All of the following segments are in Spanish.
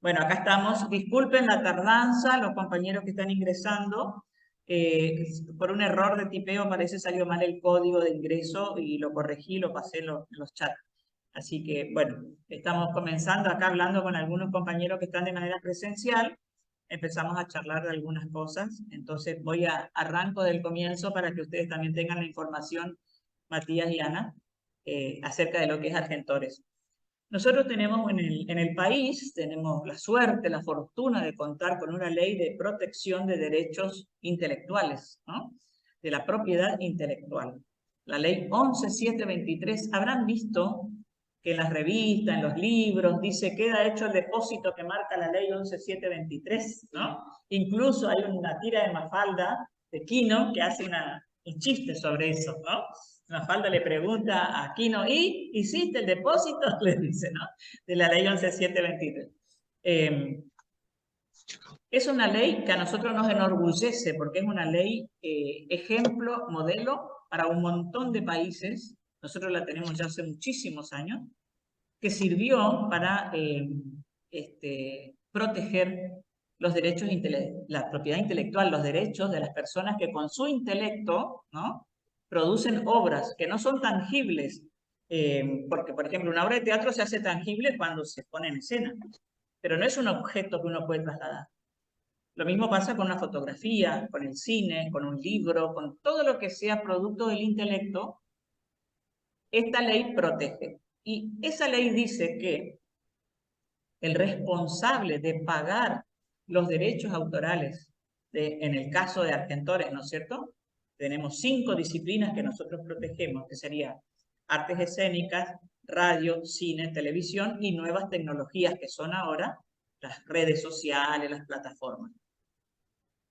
Bueno, acá estamos. Disculpen la tardanza, los compañeros que están ingresando. Por un error de tipeo parece salió mal el código de ingreso y lo corregí, lo pasé en los chats. Así que, bueno, estamos comenzando acá hablando con algunos compañeros que están de manera presencial. Empezamos a charlar de algunas cosas. Entonces arranco del comienzo para que ustedes también tengan la información, Matías y Ana, acerca de lo que es Argentores. Nosotros tenemos en el país, tenemos la suerte, la fortuna de contar con una ley de protección de derechos intelectuales, ¿no? De la propiedad intelectual. La ley 11723, habrán visto que en las revistas, en los libros, dice queda hecho el depósito que marca la ley 11723, ¿no? Incluso hay una tira de Mafalda de Quino que hace un chiste sobre eso, ¿no? Mafalda le pregunta a Quino, ¿y hiciste el depósito? Le dice, ¿no? De la ley 11723. Es una ley que a nosotros nos enorgullece porque es una ley ejemplo, modelo para un montón de países. Nosotros la tenemos ya hace muchísimos años, que sirvió para proteger los derechos, la propiedad intelectual, los derechos de las personas que con su intelecto, ¿no?, producen obras que no son tangibles, porque, por ejemplo, una obra de teatro se hace tangible cuando se pone en escena, pero no es un objeto que uno puede trasladar. Lo mismo pasa con una fotografía, con el cine, con un libro, con todo lo que sea producto del intelecto. Esta ley protege. Y esa ley dice que el responsable de pagar los derechos autorales, en el caso de Argentores, ¿no es cierto? Tenemos 5 disciplinas que nosotros protegemos, que serían artes escénicas, radio, cine, televisión y nuevas tecnologías que son ahora las redes sociales, las plataformas.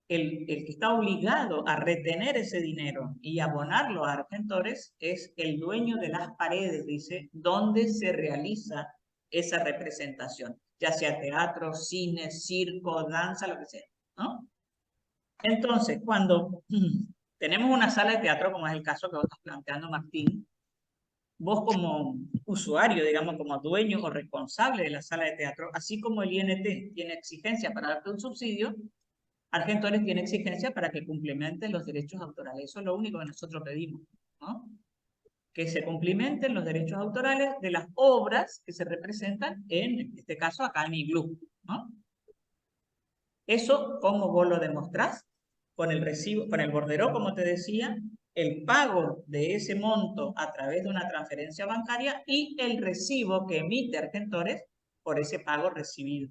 El que está obligado a retener ese dinero y abonarlo a Argentores es el dueño de las paredes, dice, donde se realiza esa representación, ya sea teatro, cine, circo, danza, lo que sea, ¿no? Entonces, cuando tenemos una sala de teatro, como es el caso que vos estás planteando, Martín, vos como usuario, digamos, como dueño o responsable de la sala de teatro, así como el INT tiene exigencia para darte un subsidio, Argentores tiene exigencia para que complementen los derechos autorales. Eso es lo único que nosotros pedimos, ¿no? Que se cumplimenten los derechos autorales de las obras que se representan, en este caso acá en Iglú, ¿no? Eso, ¿cómo vos lo demostrás? Con el recibo, con el borderó, como te decía, el pago de ese monto a través de una transferencia bancaria y el recibo que emite Argentores por ese pago recibido.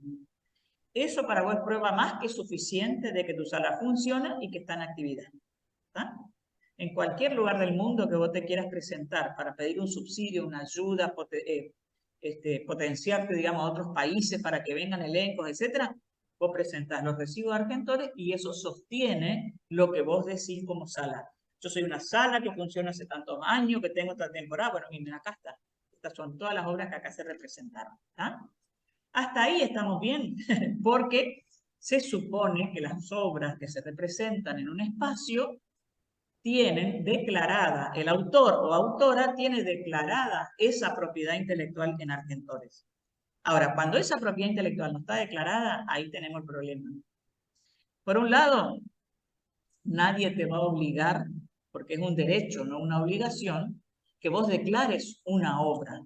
Eso para vos es prueba más que suficiente de que tu sala funciona y que está en actividad. ¿Está? En cualquier lugar del mundo que vos te quieras presentar para pedir un subsidio, una ayuda, potenciarte, digamos, a otros países para que vengan elencos, etcétera, vos presentás los recibos de Argentores y eso sostiene lo que vos decís como sala. Yo soy una sala que funciona hace tantos años, que tengo esta temporada, bueno, miren, acá está. Estas son todas las obras que acá se representaron. ¿Está? Hasta ahí estamos bien, porque se supone que las obras que se representan en un espacio tienen declarada, el autor o autora tiene declarada esa propiedad intelectual en Argentores. Ahora, cuando esa propiedad intelectual no está declarada, ahí tenemos el problema. Por un lado, nadie te va a obligar, porque es un derecho, no una obligación, que vos declares una obra.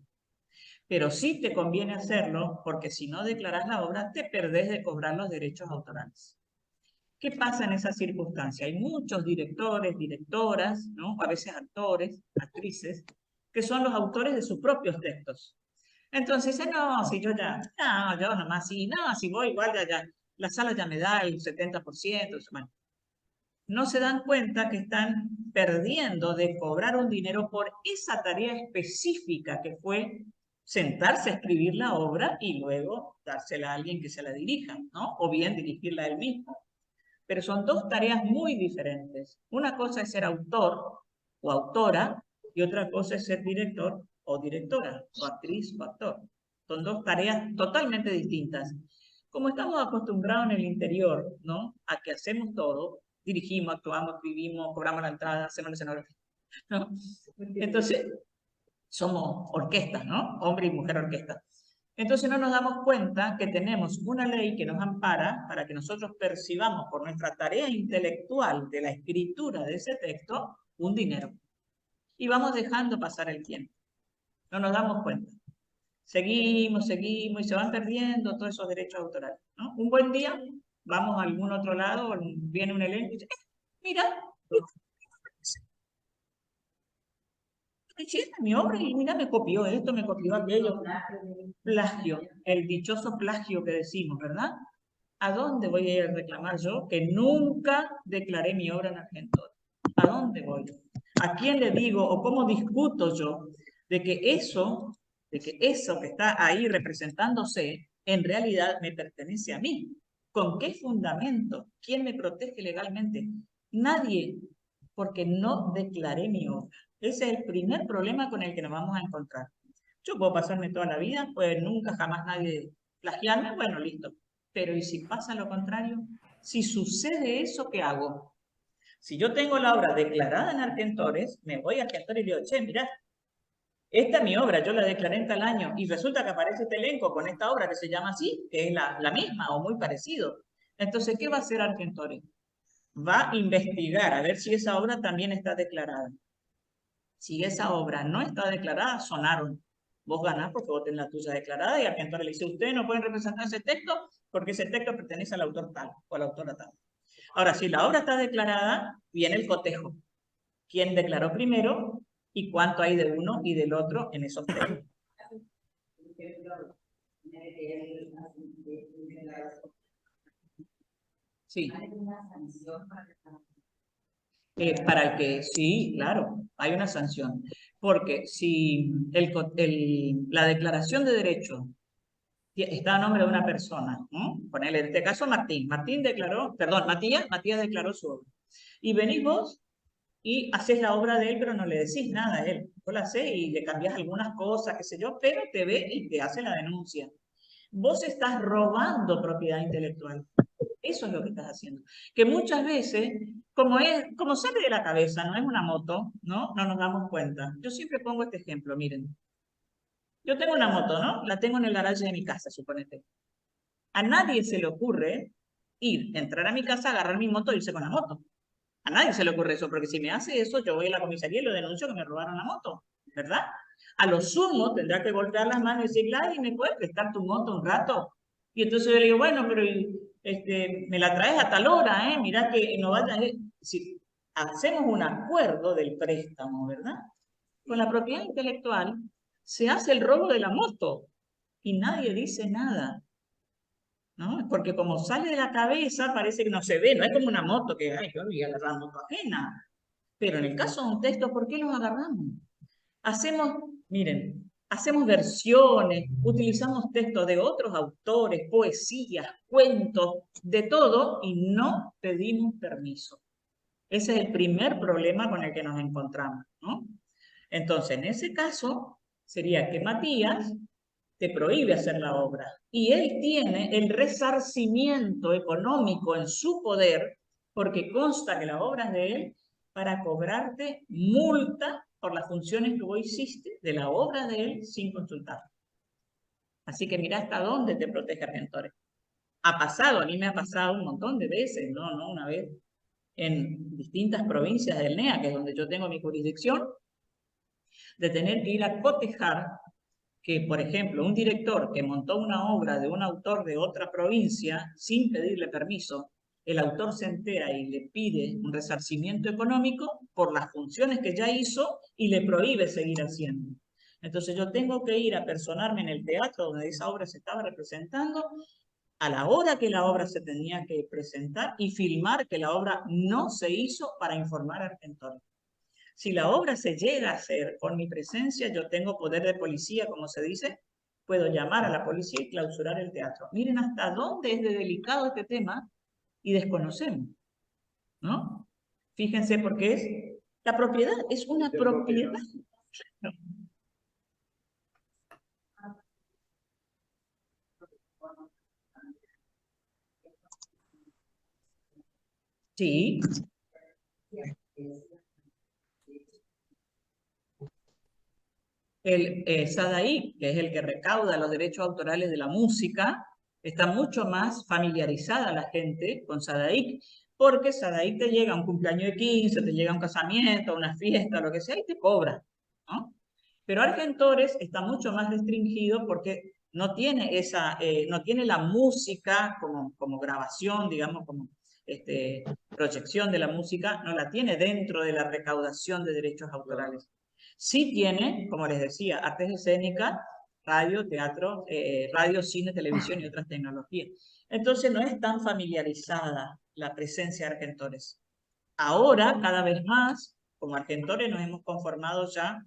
Pero sí te conviene hacerlo, porque si no declaras la obra, te perdés de cobrar los derechos autorales. ¿Qué pasa en esa circunstancia? Hay muchos directores, directoras, ¿no?, a veces actores, actrices, que son los autores de sus propios textos. Entonces dicen, no, si yo ya, no, yo nomás, sí, no, si voy igual ya, la sala ya me da el 70%, bueno. No se dan cuenta que están perdiendo de cobrar un dinero por esa tarea específica que fue sentarse a escribir la obra y luego dársela a alguien que se la dirija, ¿no? O bien dirigirla él mismo. Pero son dos tareas muy diferentes. Una cosa es ser autor o autora y otra cosa es ser director o directora, o actriz o actor. Son dos tareas totalmente distintas. Como estamos acostumbrados en el interior, ¿no?, a que hacemos todo, dirigimos, actuamos, escribimos, cobramos la entrada, hacemos la escenografía, ¿no? Entonces, somos orquestas, ¿no? Hombre y mujer orquesta. Entonces no nos damos cuenta que tenemos una ley que nos ampara para que nosotros percibamos por nuestra tarea intelectual de la escritura de ese texto un dinero. Y vamos dejando pasar el tiempo. No nos damos cuenta. Seguimos y se van perdiendo todos esos derechos autorales, ¿no? Un buen día vamos a algún otro lado, viene un elenco y dice, mira, esta es mi obra y mira, me copió esto, me copió aquello. Plagio, el dichoso plagio que decimos, ¿verdad? ¿A dónde voy a ir a reclamar yo que nunca declaré mi obra en Argentoria? ¿A dónde voy? ¿A quién le digo o cómo discuto yo de que eso que está ahí representándose en realidad me pertenece a mí? ¿Con qué fundamento? ¿Quién me protege legalmente? Nadie, porque no declaré mi obra. Ese es el primer problema con el que nos vamos a encontrar. Yo puedo pasarme toda la vida, pues nunca jamás nadie plagiarme, bueno, listo. Pero ¿y si pasa lo contrario? Si sucede eso, ¿qué hago? Si yo tengo la obra declarada en Argentores, me voy a Argentores y le digo, che, mirá, esta es mi obra, yo la declaré en tal año, y resulta que aparece este elenco con esta obra que se llama así, que es la misma o muy parecido. Entonces, ¿qué va a hacer Argentores? Va a investigar a ver si esa obra también está declarada. Si esa obra no está declarada, sonaron. Vos ganás porque vos tenés la tuya declarada y Argentores le dice, ustedes no pueden representar ese texto porque ese texto pertenece al autor tal o a la autora tal. Ahora, si la obra está declarada, viene el cotejo. ¿Quién declaró primero y cuánto hay de uno y del otro en esos textos? Sí. Para el que sí, claro, hay una sanción. Porque si la declaración de derechos está a nombre de una persona, ¿no? Ponele en este caso Martín. Martín declaró, perdón, Matías declaró su obra. Y venís vos y haces la obra de él, pero no le decís nada a él. Vos la hacés y le cambias algunas cosas, qué sé yo, pero te ve y te hace la denuncia. Vos estás robando propiedad intelectual. Eso es lo que estás haciendo. Que muchas veces, como sale de la cabeza, no es una moto, ¿no? No nos damos cuenta. Yo siempre pongo este ejemplo, miren. Yo tengo una moto, ¿no? La tengo en el garaje de mi casa, suponete. A nadie se le ocurre entrar a mi casa, agarrar mi moto e irse con la moto. A nadie se le ocurre eso, porque si me hace eso, yo voy a la comisaría y lo denuncio que me robaron la moto, ¿verdad? A lo sumo tendrá que golpear las manos y decir, Gladys, ¿me puedes prestar tu moto un rato? Y entonces yo le digo, bueno, pero me la traes a tal hora, ¿eh? Mirá que no vaya. Si hacemos un acuerdo del préstamo, ¿verdad? Con la propiedad intelectual se hace el robo de la moto y nadie dice nada, ¿no? Porque como sale de la cabeza parece que no se ve, no es como una moto que, ay, yo voy a agarrar la moto ajena. Pero en el caso de un texto, ¿por qué los agarramos? Hacemos versiones, utilizamos textos de otros autores, poesías, cuentos, de todo, y no pedimos permiso. Ese es el primer problema con el que nos encontramos, ¿no? Entonces, en ese caso, sería que Matías te prohíbe hacer la obra y él tiene el resarcimiento económico en su poder porque consta que la obra es de él para cobrarte multa por las funciones que vos hiciste de la obra de él sin consultar. Así que mira hasta dónde te protege Argentores. Ha pasado, a mí me ha pasado un montón de veces, no una vez, en distintas provincias del NEA, que es donde yo tengo mi jurisdicción, de tener que ir a cotejar que, por ejemplo, un director que montó una obra de un autor de otra provincia sin pedirle permiso, el autor se entera y le pide un resarcimiento económico por las funciones que ya hizo y le prohíbe seguir haciendo. Entonces yo tengo que ir a personarme en el teatro donde esa obra se estaba representando a la hora que la obra se tenía que presentar y filmar que la obra no se hizo para informar a Argentores. Si la obra se llega a hacer con mi presencia, yo tengo poder de policía, como se dice, puedo llamar a la policía y clausurar el teatro. Miren hasta dónde es de delicado este tema y desconocemos, ¿no? Fíjense porque la propiedad es una propiedad. Sí. El SADAIC, que es el que recauda los derechos autorales de la música, está mucho más familiarizada la gente con SADAIC, porque SADAIC te llega a un cumpleaños de 15, te llega a un casamiento, a una fiesta, lo que sea, y te cobra, ¿no? Pero Argentores está mucho más restringido porque no tiene no tiene la música como grabación, digamos, como proyección de la música, no la tiene dentro de la recaudación de derechos autorales. Sí tiene, como les decía, artes escénicas, radio, teatro, radio, cine, televisión y otras tecnologías. Entonces no es tan familiarizada la presencia de Argentores. Ahora, cada vez más, como Argentores nos hemos conformado ya,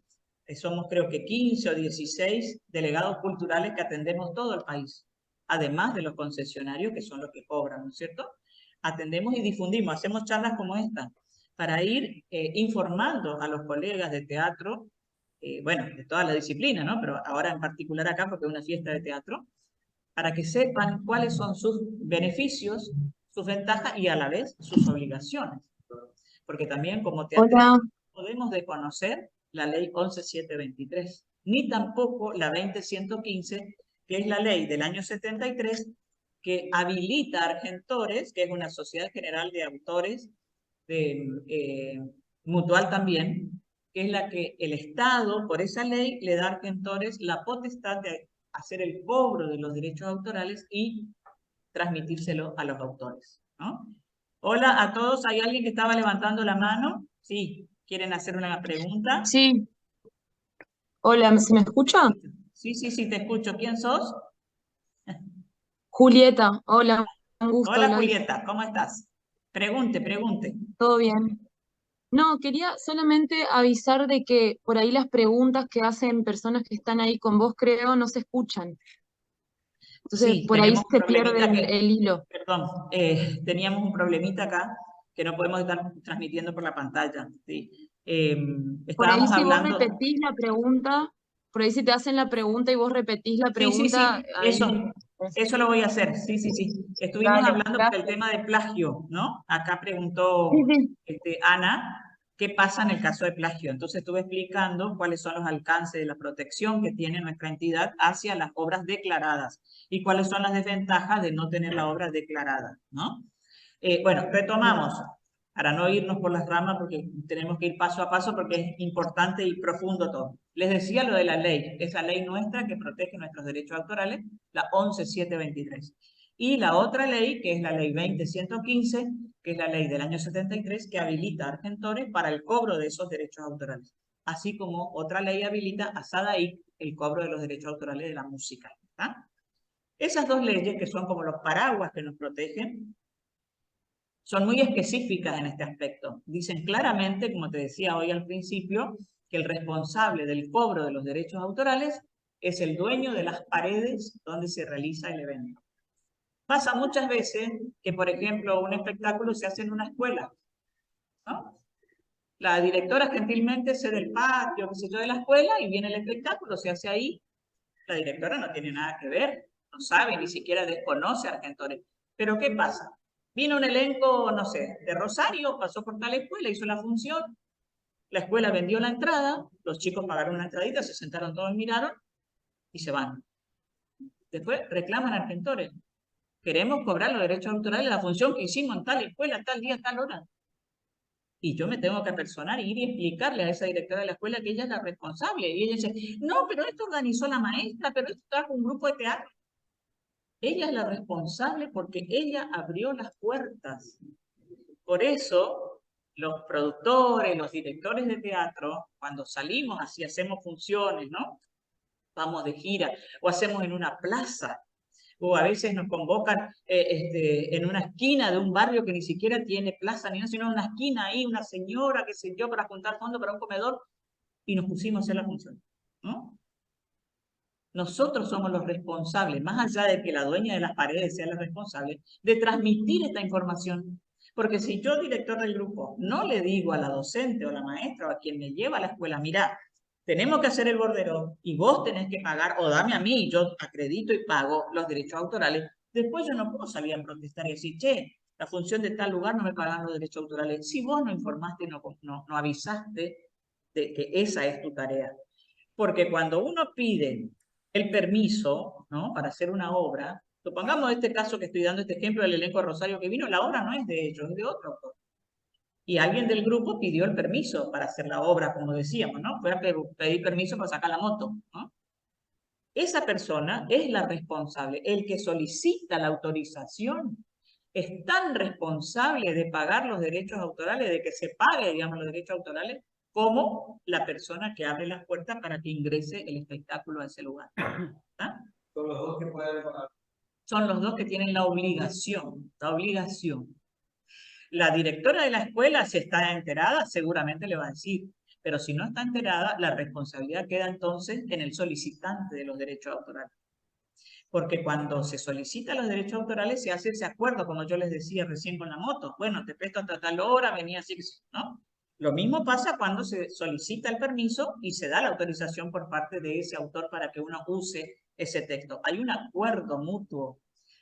somos creo que 15 o 16 delegados culturales que atendemos todo el país, además de los concesionarios que son los que cobran, ¿no es cierto? Atendemos y difundimos, hacemos charlas como esta, para ir informando a los colegas de teatro, bueno, de toda la disciplina, ¿no? Pero ahora en particular acá, porque es una fiesta de teatro, para que sepan cuáles son sus beneficios, sus ventajas y a la vez sus obligaciones. Porque también como teatristas Hola, podemos desconocer la ley 11723, ni tampoco la 20115, que es la ley del año 73, que habilita a Argentores, que es una sociedad general de autores, de, mutual también, que es la que el Estado, por esa ley, le da a Argentores la potestad de hacer el cobro de los derechos autorales y transmitírselo a los autores, ¿no? Hola a todos, ¿hay alguien que estaba levantando la mano? Sí, ¿quieren hacer una pregunta? sí, hola, ¿se me escucha? Sí, sí, sí, te escucho. ¿Quién sos? Julieta, hola, un gusto, Hola Gladys, Julieta, ¿cómo estás? Pregunte, pregunte. ¿todo bien? No, quería solamente avisar de que por ahí las preguntas que hacen personas que están ahí con vos, creo, no se escuchan. Entonces, Sí, por ahí tenemos un se pierde problemita el hilo. perdón, teníamos un problemita acá que no podemos estar transmitiendo por la pantalla. Sí. Por ahí Estábamos si vos hablando, repetís la pregunta, por ahí si te hacen la pregunta y vos repetís la sí, sí, pregunta, sí, ahí... eso lo voy a hacer, sí, sí, sí. Estuvimos Dale, hablando por el gracias. tema de plagio, ¿no? Acá Sí, preguntó sí. Ana, ¿qué pasa en el caso de plagio? Entonces estuve explicando cuáles son los alcances de la protección que tiene nuestra entidad hacia las obras declaradas y cuáles son las desventajas de no tener la obra declarada, ¿no? Bueno, retomamos, para no irnos por las ramas, porque tenemos que ir paso a paso, porque es importante y profundo todo. Les decía lo de la ley, esa ley nuestra que protege nuestros derechos autorales, la 11723. Y la otra ley, que es la ley 20115, que es la ley del año 73, que habilita a Argentores para el cobro de esos derechos autorales. Así como otra ley habilita a SADAIC el cobro de los derechos autorales de la música. ¿Está? Esas dos leyes, que son como los paraguas que nos protegen, son muy específicas en este aspecto. Dicen claramente, como te decía hoy al principio, que el responsable del cobro de los derechos autorales es el dueño de las paredes donde se realiza el evento. Pasa muchas veces que, por ejemplo, un espectáculo se hace en una escuela, ¿no? La directora gentilmente cede el patio, qué sé yo, de la escuela y viene el espectáculo, se hace ahí. La directora no tiene nada que ver, no sabe, ni siquiera desconoce a Argentores. Pero ¿qué pasa? Vino un elenco, no sé, de Rosario, pasó por tal escuela, hizo la función, la escuela vendió la entrada, los chicos pagaron una entradita, se sentaron todos, miraron y se van. Después reclaman a Argentores. Queremos cobrar los derechos autorales de la función que hicimos en tal escuela, tal día, tal hora. Y yo me tengo que apersonar y ir y explicarle a esa directora de la escuela que ella es la responsable. Y ella dice, no, pero esto organizó la maestra, pero esto trajo un grupo de teatro. Ella es la responsable porque ella abrió las puertas. Por eso, los productores, los directores de teatro, cuando salimos así, hacemos funciones, ¿no? Vamos de gira, o hacemos en una plaza, o a veces nos convocan en una esquina de un barrio que ni siquiera tiene plaza ni nada, sino una esquina ahí, una señora, qué sé yo, para juntar fondos para un comedor, y nos pusimos a hacer la función, ¿no? Nosotros somos los responsables, más allá de que la dueña de las paredes sea la responsable, de transmitir esta información. Porque si yo, director del grupo, no le digo a la docente o a la maestra o a quien me lleva a la escuela, mira, tenemos que hacer el bordero y vos tenés que pagar, o dame a mí, yo acredito y pago los derechos autorales, después yo no puedo salir a protestar y decir, che, la función de tal lugar no me pagan los derechos autorales. Si vos no informaste, no avisaste de que esa es tu tarea. Porque cuando uno pide el permiso, ¿no?, para hacer una obra, supongamos este caso que estoy dando, este ejemplo del elenco de Rosario que vino, la obra no es de ellos, es de otro autor. Y alguien del grupo pidió el permiso para hacer la obra, como decíamos, ¿no? Fue a pedir permiso para sacar la moto, ¿no? Esa persona es la responsable. El que solicita la autorización es tan responsable de pagar los derechos autorales, de que se pague, digamos, los derechos autorales, como la persona que abre las puertas para que ingrese el espectáculo a ese lugar. ¿Ah? Son los dos que pueden pagar. Son los dos que tienen la obligación, la obligación. La directora de la escuela, si está enterada, seguramente le va a decir, pero si no está enterada, la responsabilidad queda entonces en el solicitante de los derechos autorales. Porque cuando se solicitan los derechos autorales se hace ese acuerdo, como yo les decía recién con la moto. Bueno, te presto hasta tal hora, venía así, ¿no? Lo mismo pasa cuando se solicita el permiso y se da la autorización por parte de ese autor para que uno use ese texto. Hay un acuerdo mutuo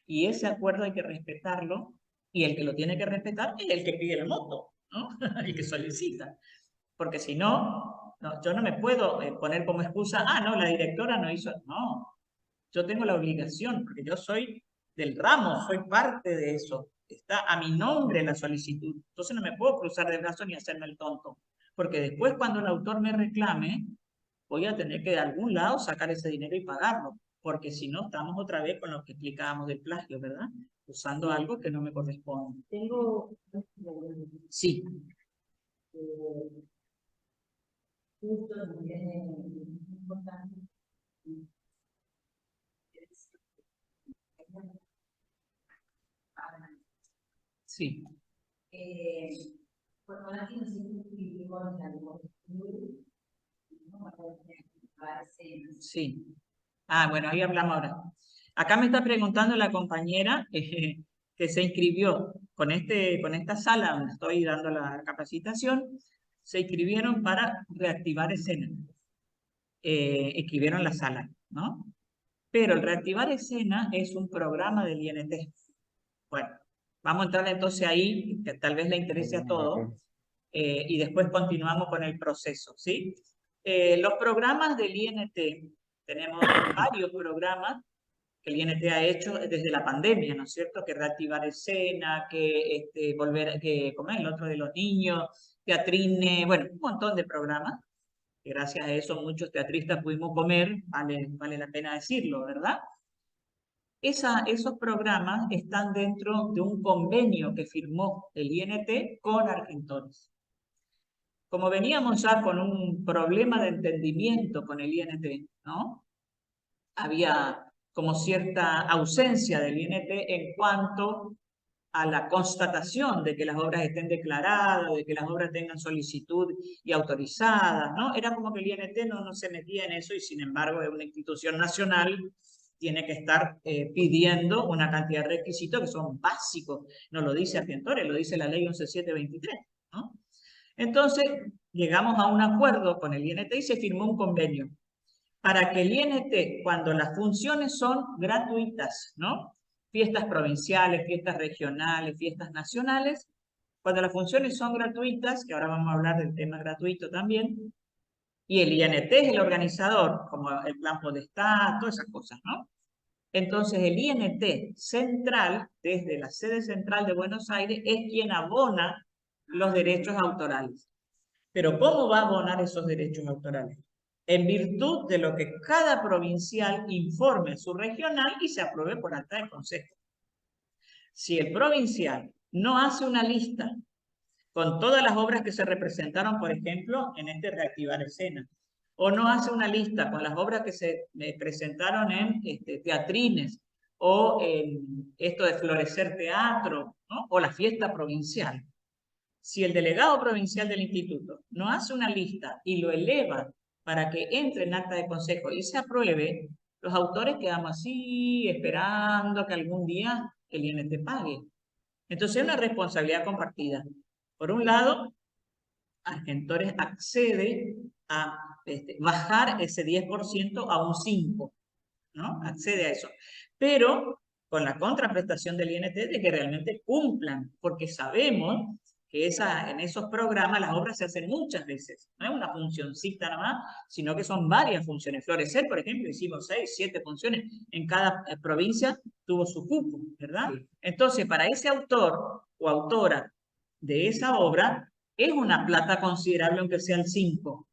y ese acuerdo hay que respetarlo, y el que lo tiene que respetar es el que pide la moto, ¿no? El que solicita. Porque si no, yo no me puedo poner como excusa, no, la directora no hizo. No, yo tengo la obligación, porque yo soy del ramo, soy parte de eso. Está a mi nombre la solicitud. Entonces no me puedo cruzar de brazos ni hacerme el tonto. Porque después cuando el autor me reclame, voy a tener que de algún lado sacar ese dinero y pagarlo. Porque si no, estamos otra vez con lo que explicábamos del plagio, ¿verdad? Usando algo que no me corresponde. Tengo... Sí. Justo también es importante. Sí. Por lo menos nosotros vivimos en algo Sí. Bueno, ahí hablamos ahora. Acá me está preguntando la compañera que se inscribió con esta sala donde estoy dando la capacitación, se inscribieron para reactivar escena. Escribieron la sala, ¿no? Pero el reactivar escena es un programa del INT. Bueno, vamos a entrar entonces ahí, que tal vez le interese a todos, y después continuamos con el proceso, ¿sí? Los programas del INT, tenemos varios programas que el INT ha hecho desde la pandemia, ¿no es cierto? Que reactivar escena, que volver, ¿cómo es? El otro de los niños, teatrine, bueno, un montón de programas, que gracias a eso muchos teatristas pudimos comer, vale la pena decirlo, ¿verdad? Esos programas están dentro de un convenio que firmó el INT con Argentores. Como veníamos ya con un problema de entendimiento con el INT, ¿no? Había como cierta ausencia del INT en cuanto a la constatación de que las obras estén declaradas, de que las obras tengan solicitud y autorizadas, ¿no? Era como que el INT no se metía en eso, y sin embargo es una institución nacional, tiene que estar pidiendo una cantidad de requisitos que son básicos. No lo dice Argentores, lo dice la ley 11723, ¿no? Entonces, llegamos a un acuerdo con el INT y se firmó un convenio para que el INT, cuando las funciones son gratuitas, ¿no? Fiestas provinciales, fiestas regionales, fiestas nacionales, cuando las funciones son gratuitas, que ahora vamos a hablar del tema gratuito también, y el INT es el organizador, como el plan Podestá, todas esas cosas, ¿no? Entonces el INT central, desde la sede central de Buenos Aires, es quien abona los derechos autorales. Pero ¿cómo va a abonar esos derechos autorales? En virtud de lo que cada provincial informe a su regional y se apruebe por acta de consejo. Si el provincial no hace una lista con todas las obras que se representaron, por ejemplo, en este reactivar escena, o no hace una lista con las obras que se presentaron en teatrines, o en esto de Florecer Teatro, ¿no? O la fiesta provincial. Si el delegado provincial del instituto no hace una lista y lo eleva para que entre en acta de consejo y se apruebe, los autores quedamos así, esperando que algún día el INT pague. Entonces es una responsabilidad compartida. Por un lado, Argentores accede a bajar ese 10% a un 5%, ¿no? Accede a eso. Pero con la contraprestación del INT de que realmente cumplan, porque sabemos que en esos programas las obras se hacen muchas veces. No es una funcioncita nada más, sino que son varias funciones. Florecer, por ejemplo, hicimos 6, 7 funciones. En cada provincia tuvo su cupo, ¿verdad? Sí. Entonces, para ese autor o autora de esa obra, es una plata considerable, aunque sea el 5,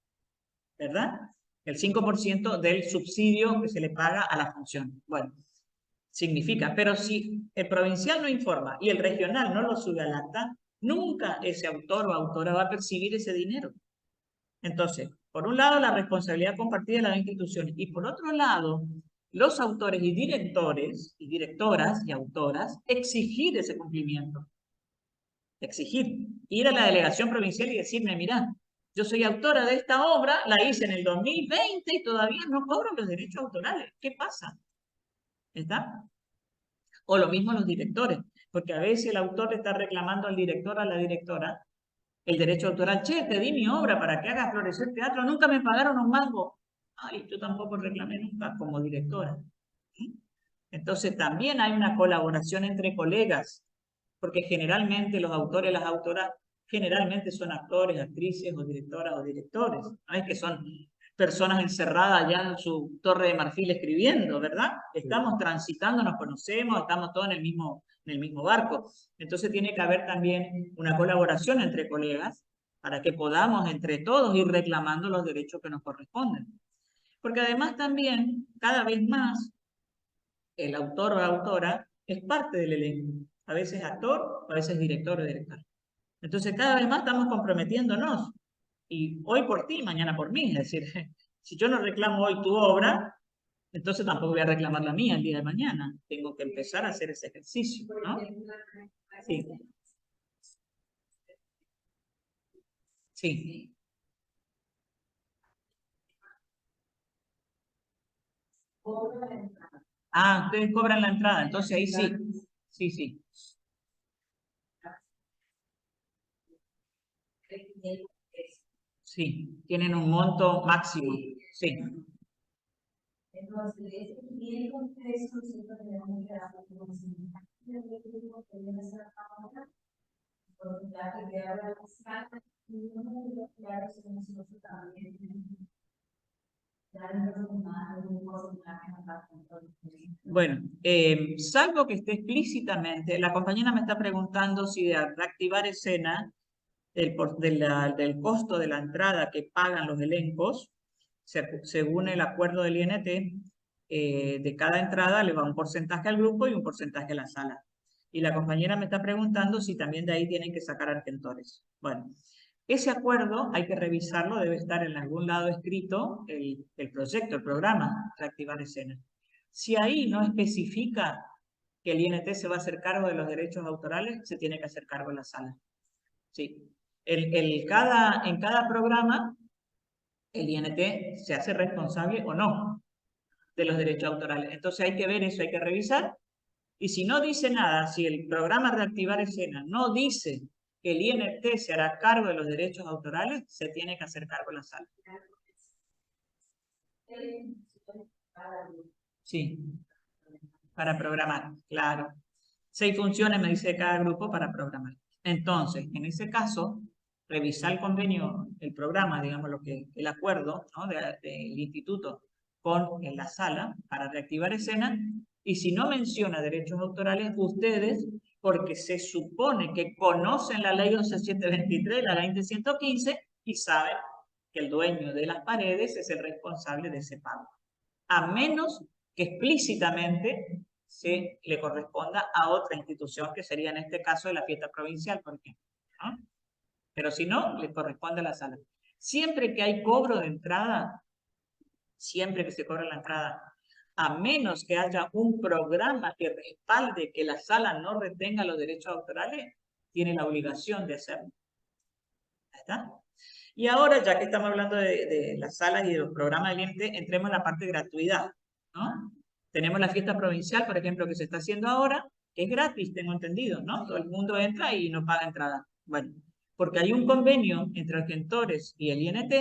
¿verdad? El 5% del subsidio que se le paga a la función. Bueno, significa, pero si el provincial no informa y el regional no lo sube al acta, nunca ese autor o autora va a percibir ese dinero. Entonces, por un lado, la responsabilidad compartida de las instituciones y por otro lado, los autores y directores y directoras y autoras exigir ese cumplimiento. Exigir. Ir a la delegación provincial y decirme, mirá, yo soy autora de esta obra, la hice en el 2020 y todavía no cobro los derechos autorales. ¿Qué pasa? ¿Está? O lo mismo los directores, porque a veces el autor le está reclamando al director o a la directora el derecho autoral. Che, te di mi obra para que hagas Florecer Teatro, nunca me pagaron un mango. Ay, yo tampoco reclamé nunca como directora. ¿Sí? Entonces también hay una colaboración entre colegas, porque generalmente los autores y las autoras generalmente son actores, actrices o directoras o directores. No es que son personas encerradas allá en su torre de marfil escribiendo, ¿verdad? Estamos transitando, nos conocemos, estamos todos en el mismo barco. Entonces tiene que haber también una colaboración entre colegas para que podamos entre todos ir reclamando los derechos que nos corresponden. Porque además también, cada vez más, el autor o la autora es parte del elenco. A veces actor, a veces director o directora. Entonces cada vez más estamos comprometiéndonos. Y hoy por ti, mañana por mí. Es decir, si yo no reclamo hoy tu obra, entonces tampoco voy a reclamar la mía el día de mañana. Tengo que empezar a hacer ese ejercicio, ¿no? Sí. Sí. Ah, ustedes cobran la entrada, entonces ahí sí. Sí, sí. Sí, tienen un monto máximo. Sí. Entonces, ese 500 pesos siempre tenemos que dar como porque ya que queda la fiscal, y uno de los claros que nosotros también Bueno, salvo que esté explícitamente, la compañera me está preguntando si de reactivar escena del costo de la entrada que pagan los elencos, según el acuerdo del INT, de cada entrada le va un porcentaje al grupo y un porcentaje a la sala. Y la compañera me está preguntando si también de ahí tienen que sacar argentores. Bueno, ese acuerdo hay que revisarlo, debe estar en algún lado escrito el proyecto, el programa, reactivar escena. Si ahí no especifica que el INT se va a hacer cargo de los derechos autorales, se tiene que hacer cargo en la sala. Sí. En cada programa, el INT se hace responsable o no de los derechos autorales. Entonces hay que ver eso, hay que revisar. Y si no dice nada, si el programa Reactivar Escena no dice que el INT se hará cargo de los derechos autorales, se tiene que hacer cargo en la sala. Sí, para programar, claro. 6 funciones me dice cada grupo para programar. Entonces, en ese caso, revisar el convenio, el programa, digamos, el acuerdo, ¿no?, del instituto con la sala para reactivar escena, y si no menciona derechos autorales, ustedes, porque se supone que conocen la ley 11723, la ley 115, y saben que el dueño de las paredes es el responsable de ese pago. A menos que explícitamente se le corresponda a otra institución, que sería en este caso de la fiesta provincial, por ejemplo, ¿no? Pero si no, le corresponde a la sala. Siempre que hay cobro de entrada, siempre que se cobra la entrada, a menos que haya un programa que respalde que la sala no retenga los derechos autorales, tiene la obligación de hacerlo. ¿Está? Y ahora, ya que estamos hablando de las salas y de los programas del INT, entremos en la parte de gratuidad, ¿no? Tenemos la fiesta provincial, por ejemplo, que se está haciendo ahora, que es gratis, tengo entendido, ¿no? Todo el mundo entra y no paga entrada. Bueno, porque hay un convenio entre Argentores y el INT,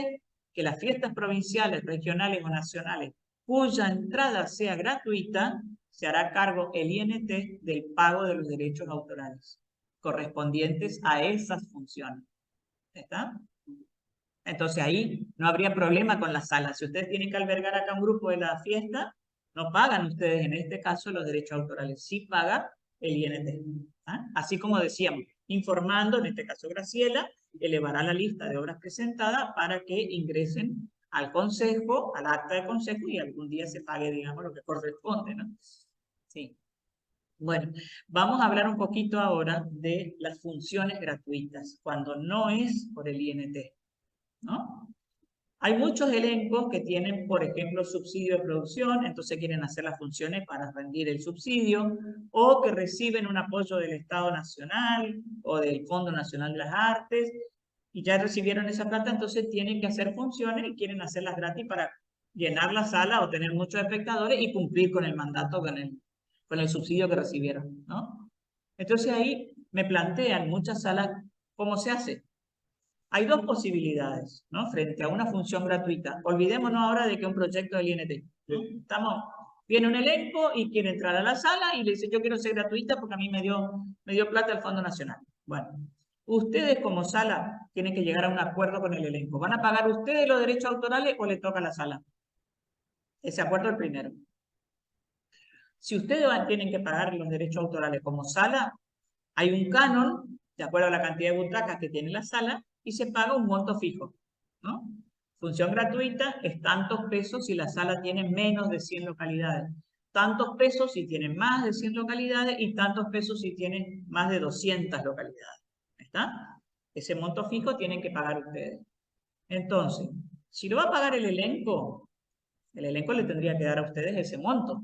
que las fiestas provinciales, regionales o nacionales, cuya entrada sea gratuita, se hará cargo el INT del pago de los derechos autorales. correspondientes a esas funciones. ¿Está? Entonces ahí no habría problema con la sala. Si ustedes tienen que albergar acá un grupo de la fiesta, no pagan ustedes en este caso los derechos autorales, sí paga el INT. ¿Ah? Así como decíamos, informando, en este caso Graciela, elevará la lista de obras presentadas para que ingresen al consejo, al acta de consejo y algún día se pague, digamos, lo que corresponde, ¿no? Sí. Bueno, vamos a hablar un poquito ahora de las funciones gratuitas, cuando no es por el INT, ¿no? Hay muchos elencos que tienen, por ejemplo, subsidio de producción, entonces quieren hacer las funciones para rendir el subsidio, o que reciben un apoyo del Estado Nacional o del Fondo Nacional de las Artes, y ya recibieron esa plata, entonces tienen que hacer funciones y quieren hacerlas gratis para llenar la sala o tener muchos espectadores y cumplir con el mandato, con el subsidio que recibieron, ¿no? Entonces ahí me plantean muchas salas cómo se hace. Hay dos posibilidades, ¿no? Frente a una función gratuita. Olvidémonos ahora de que un proyecto del INT. Viene un elenco y quiere entrar a la sala y le dice, yo quiero ser gratuita porque a mí me dio plata el Fondo Nacional. Bueno, ustedes como sala tienen que llegar a un acuerdo con el elenco. ¿Van a pagar ustedes los derechos autorales o le toca a la sala? Ese acuerdo es el primero. Si ustedes tienen que pagar los derechos autorales como sala, hay un canon, de acuerdo a la cantidad de butacas que tiene la sala, y se paga un monto fijo, ¿no? Función gratuita es tantos pesos si la sala tiene menos de 100 localidades, tantos pesos si tiene más de 100 localidades y tantos pesos si tiene más de 200 localidades. ¿Está? Ese monto fijo tienen que pagar ustedes. Entonces, si lo va a pagar el elenco le tendría que dar a ustedes ese monto,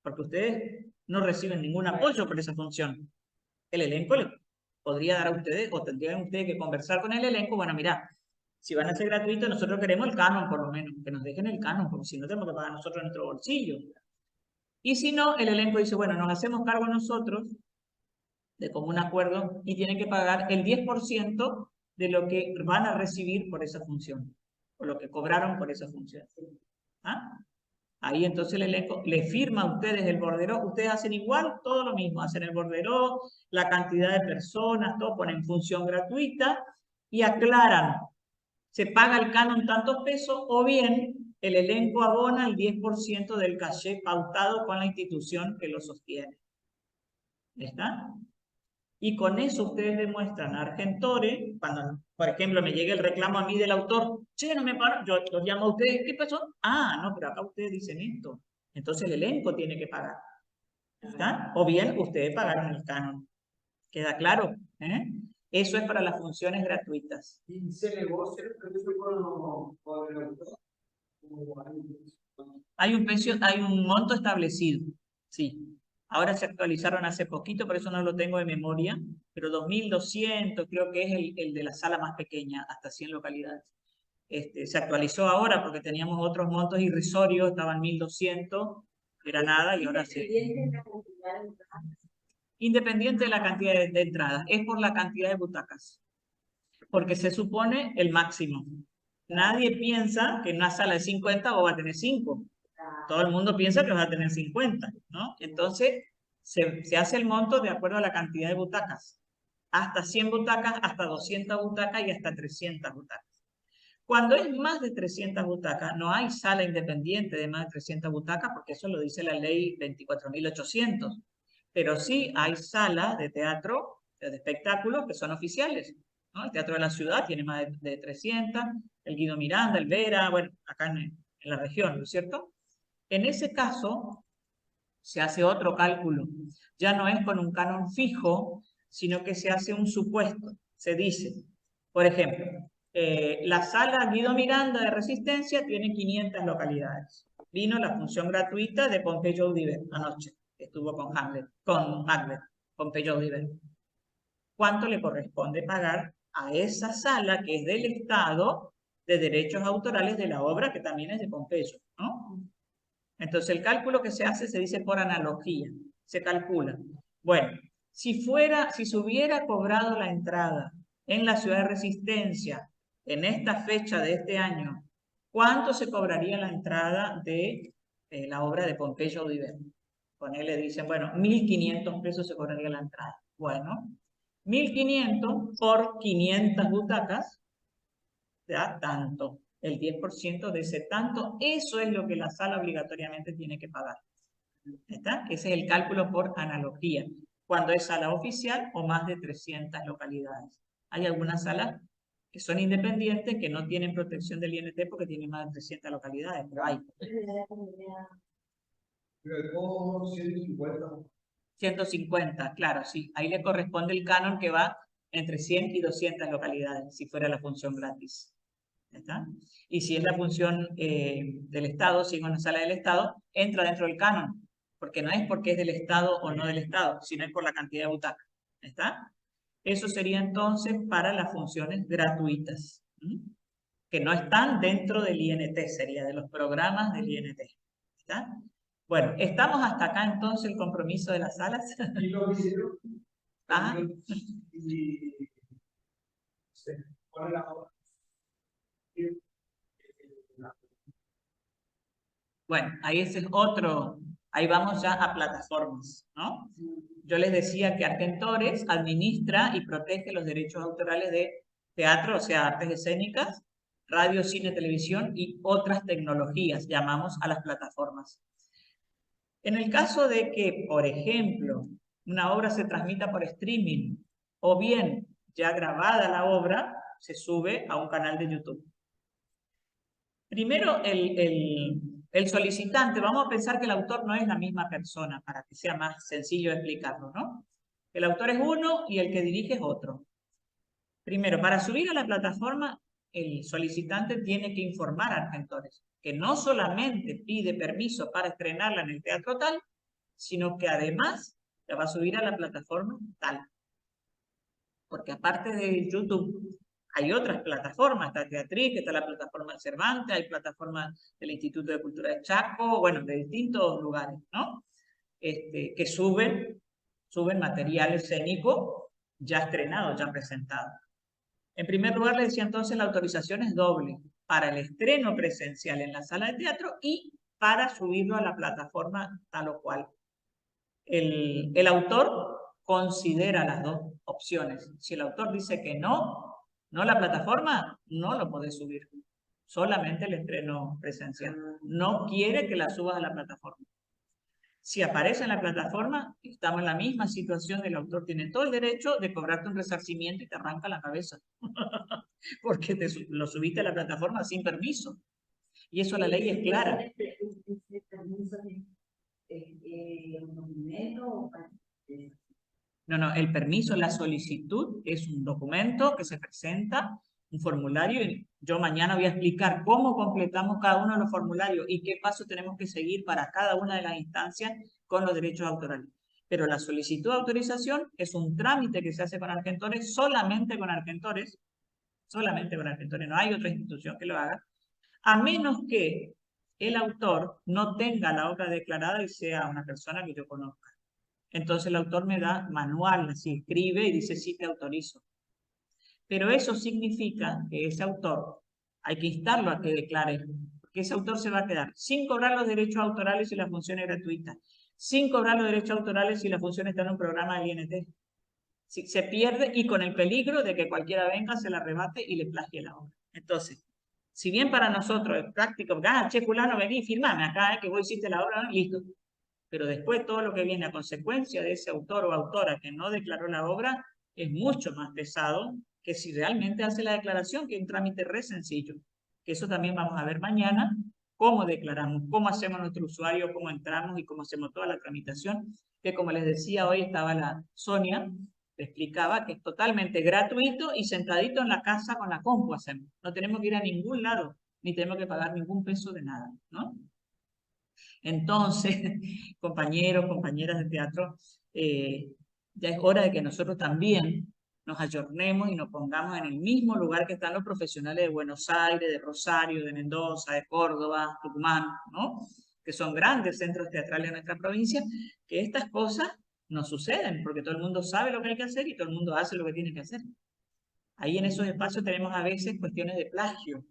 porque ustedes no reciben ningún apoyo por esa función. El elenco le podría dar a ustedes, o tendrían ustedes que conversar con el elenco, bueno, mira, si van a ser gratuitos, nosotros queremos el canon por lo menos, que nos dejen el canon, porque si no tenemos que pagar nosotros nuestro bolsillo. Y si no, el elenco dice, bueno, nos hacemos cargo nosotros, de común acuerdo, y tienen que pagar el 10% de lo que van a recibir por esa función, o lo que cobraron por esa función. ¿Ah? Ahí entonces el elenco le firma a ustedes el borderó. Ustedes hacen igual, todo lo mismo. Hacen el borderó, la cantidad de personas, todo ponen función gratuita y aclaran. Se paga el canon tantos pesos o bien el elenco abona el 10% del caché pautado con la institución que lo sostiene. ¿Está? Y con eso ustedes demuestran a Argentores, cuando, por ejemplo, me llegue el reclamo a mí del autor, che, no me paro, yo los llamo a ustedes, ¿qué pasó? Ah, no, pero acá ustedes dicen esto. Entonces el elenco tiene que pagar. ¿Está? O bien ustedes pagaron el canon. ¿Queda claro? Eso es para las funciones gratuitas. ¿Y se negocia el precio con el autor? Hay un monto establecido, sí. Ahora se actualizaron hace poquito, por eso no lo tengo de memoria, pero 2.200 creo que es el de la sala más pequeña, hasta 100 localidades. Se actualizó ahora porque teníamos otros montos irrisorios, estaban 1.200, era nada, y ahora sí. Independiente de la cantidad de entradas, es por la cantidad de butacas, porque se supone el máximo. Nadie piensa que en una sala de 50 vos vas a tener 5. Todo el mundo piensa que vas a tener 50, ¿no? Entonces, se hace el monto de acuerdo a la cantidad de butacas. Hasta 100 butacas, hasta 200 butacas y hasta 300 butacas. Cuando es más de 300 butacas, no hay sala independiente de más de 300 butacas, porque eso lo dice la ley 24.800. Pero sí hay salas de teatro, de espectáculos, que son oficiales, ¿no? El Teatro de la Ciudad tiene más de 300, el Guido Miranda, el Vera, bueno, acá en la región, ¿no es cierto? En ese caso, se hace otro cálculo. Ya no es con un canon fijo, sino que se hace un supuesto. Se dice, por ejemplo, la sala Guido Miranda de Resistencia tiene 500 localidades. Vino la función gratuita de Pompeyo Audiver anoche. Estuvo con Macbeth, Pompeyo Audiver. ¿Cuánto le corresponde pagar a esa sala que es del Estado de derechos autorales de la obra que también es de Pompeyo, ¿no? Entonces el cálculo que se hace se dice por analogía, se calcula. Bueno, si se hubiera cobrado la entrada en la ciudad de Resistencia en esta fecha de este año, ¿cuánto se cobraría la entrada de la obra de Pompeyo Audiver? Con él le dicen, bueno, 1.500 pesos se cobraría la entrada. Bueno, 1.500 por 500 butacas, te da tanto. El 10% de ese tanto, eso es lo que la sala obligatoriamente tiene que pagar. ¿Está? Ese es el cálculo por analogía, cuando es sala oficial o más de 300 localidades. Hay algunas salas que son independientes, que no tienen protección del INT porque tienen más de 300 localidades, pero hay. Pero 150. 150, claro, sí. Ahí le corresponde el canon que va entre 100 y 200 localidades, si fuera la función gratis. ¿Está? Y si es la función del Estado, si es una sala del Estado, entra dentro del canon, porque no es porque es del Estado o no del Estado, sino es por la cantidad de butacas. ¿Está? Eso sería entonces para las funciones gratuitas, que no están dentro del INT, sería de los programas del INT. ¿Está? Bueno, estamos hasta acá entonces el compromiso de las salas. Y lo que hicieron. Ajá. Y ¿cuál es la hora? Bueno, ahí ese es otro, ahí vamos ya a plataformas, ¿no? Yo les decía que Argentores administra y protege los derechos autorales de teatro, o sea, artes escénicas, radio, cine, televisión y otras tecnologías, llamamos a las plataformas. En el caso de que, por ejemplo, una obra se transmita por streaming, o bien ya grabada la obra, se sube a un canal de YouTube. Primero, el solicitante, vamos a pensar que el autor no es la misma persona, para que sea más sencillo explicarlo, ¿no? El autor es uno y el que dirige es otro. Primero, para subir a la plataforma, el solicitante tiene que informar a Argentores que no solamente pide permiso para estrenarla en el teatro tal, sino que además la va a subir a la plataforma tal. Porque aparte de YouTube, hay otras plataformas, está Teatriz, que está la plataforma de Cervantes, hay plataformas del Instituto de Cultura de Chaco, bueno, de distintos lugares, ¿no? Que suben material escénico ya estrenado, ya presentado. En primer lugar, le decía entonces, la autorización es doble, para el estreno presencial en la sala de teatro y para subirlo a la plataforma tal o cual. El autor considera las dos opciones. Si el autor dice que no la plataforma, no lo puede subir. Solamente el estreno presencial. No quiere que la subas a la plataforma. Si aparece en la plataforma, estamos en la misma situación del autor. Tiene todo el derecho de cobrarte un resarcimiento y te arranca la cabeza. Porque lo subiste a la plataforma sin permiso. Y eso la ley es clara. No, el permiso, la solicitud es un documento que se presenta, un formulario, y yo mañana voy a explicar cómo completamos cada uno de los formularios y qué paso tenemos que seguir para cada una de las instancias con los derechos autorales. Pero la solicitud de autorización es un trámite que se hace con Argentores, solamente con Argentores, no hay otra institución que lo haga, a menos que el autor no tenga la obra declarada y sea una persona que yo conozca. Entonces el autor me da manual, así escribe y dice sí te autorizo. Pero eso significa que ese autor hay que instarlo a que declare, porque ese autor se va a quedar sin cobrar los derechos autorales si la función es gratuita, sin cobrar los derechos autorales si la función está en un programa del INT. Si se pierde y con el peligro de que cualquiera venga, se la arrebate y le plagie la obra. Entonces, si bien para nosotros es práctico, che, fulano, vení, firmame acá, que vos hiciste la obra, listo. Pero después todo lo que viene a consecuencia de ese autor o autora que no declaró la obra es mucho más pesado que si realmente hace la declaración, que es un trámite re sencillo. Que eso también vamos a ver mañana, cómo declaramos, cómo hacemos nuestro usuario, cómo entramos y cómo hacemos toda la tramitación, que como les decía hoy estaba la Sonia, le explicaba que es totalmente gratuito y sentadito en la casa con la compu hacemos. No tenemos que ir a ningún lado, ni tenemos que pagar ningún peso de nada, ¿no? Entonces, compañeros, compañeras de teatro, ya es hora de que nosotros también nos ayornemos y nos pongamos en el mismo lugar que están los profesionales de Buenos Aires, de Rosario, de Mendoza, de Córdoba, Tucumán, ¿no? Que son grandes centros teatrales de nuestra provincia, que estas cosas no suceden, porque todo el mundo sabe lo que hay que hacer y todo el mundo hace lo que tiene que hacer. Ahí en esos espacios tenemos a veces cuestiones de plagio,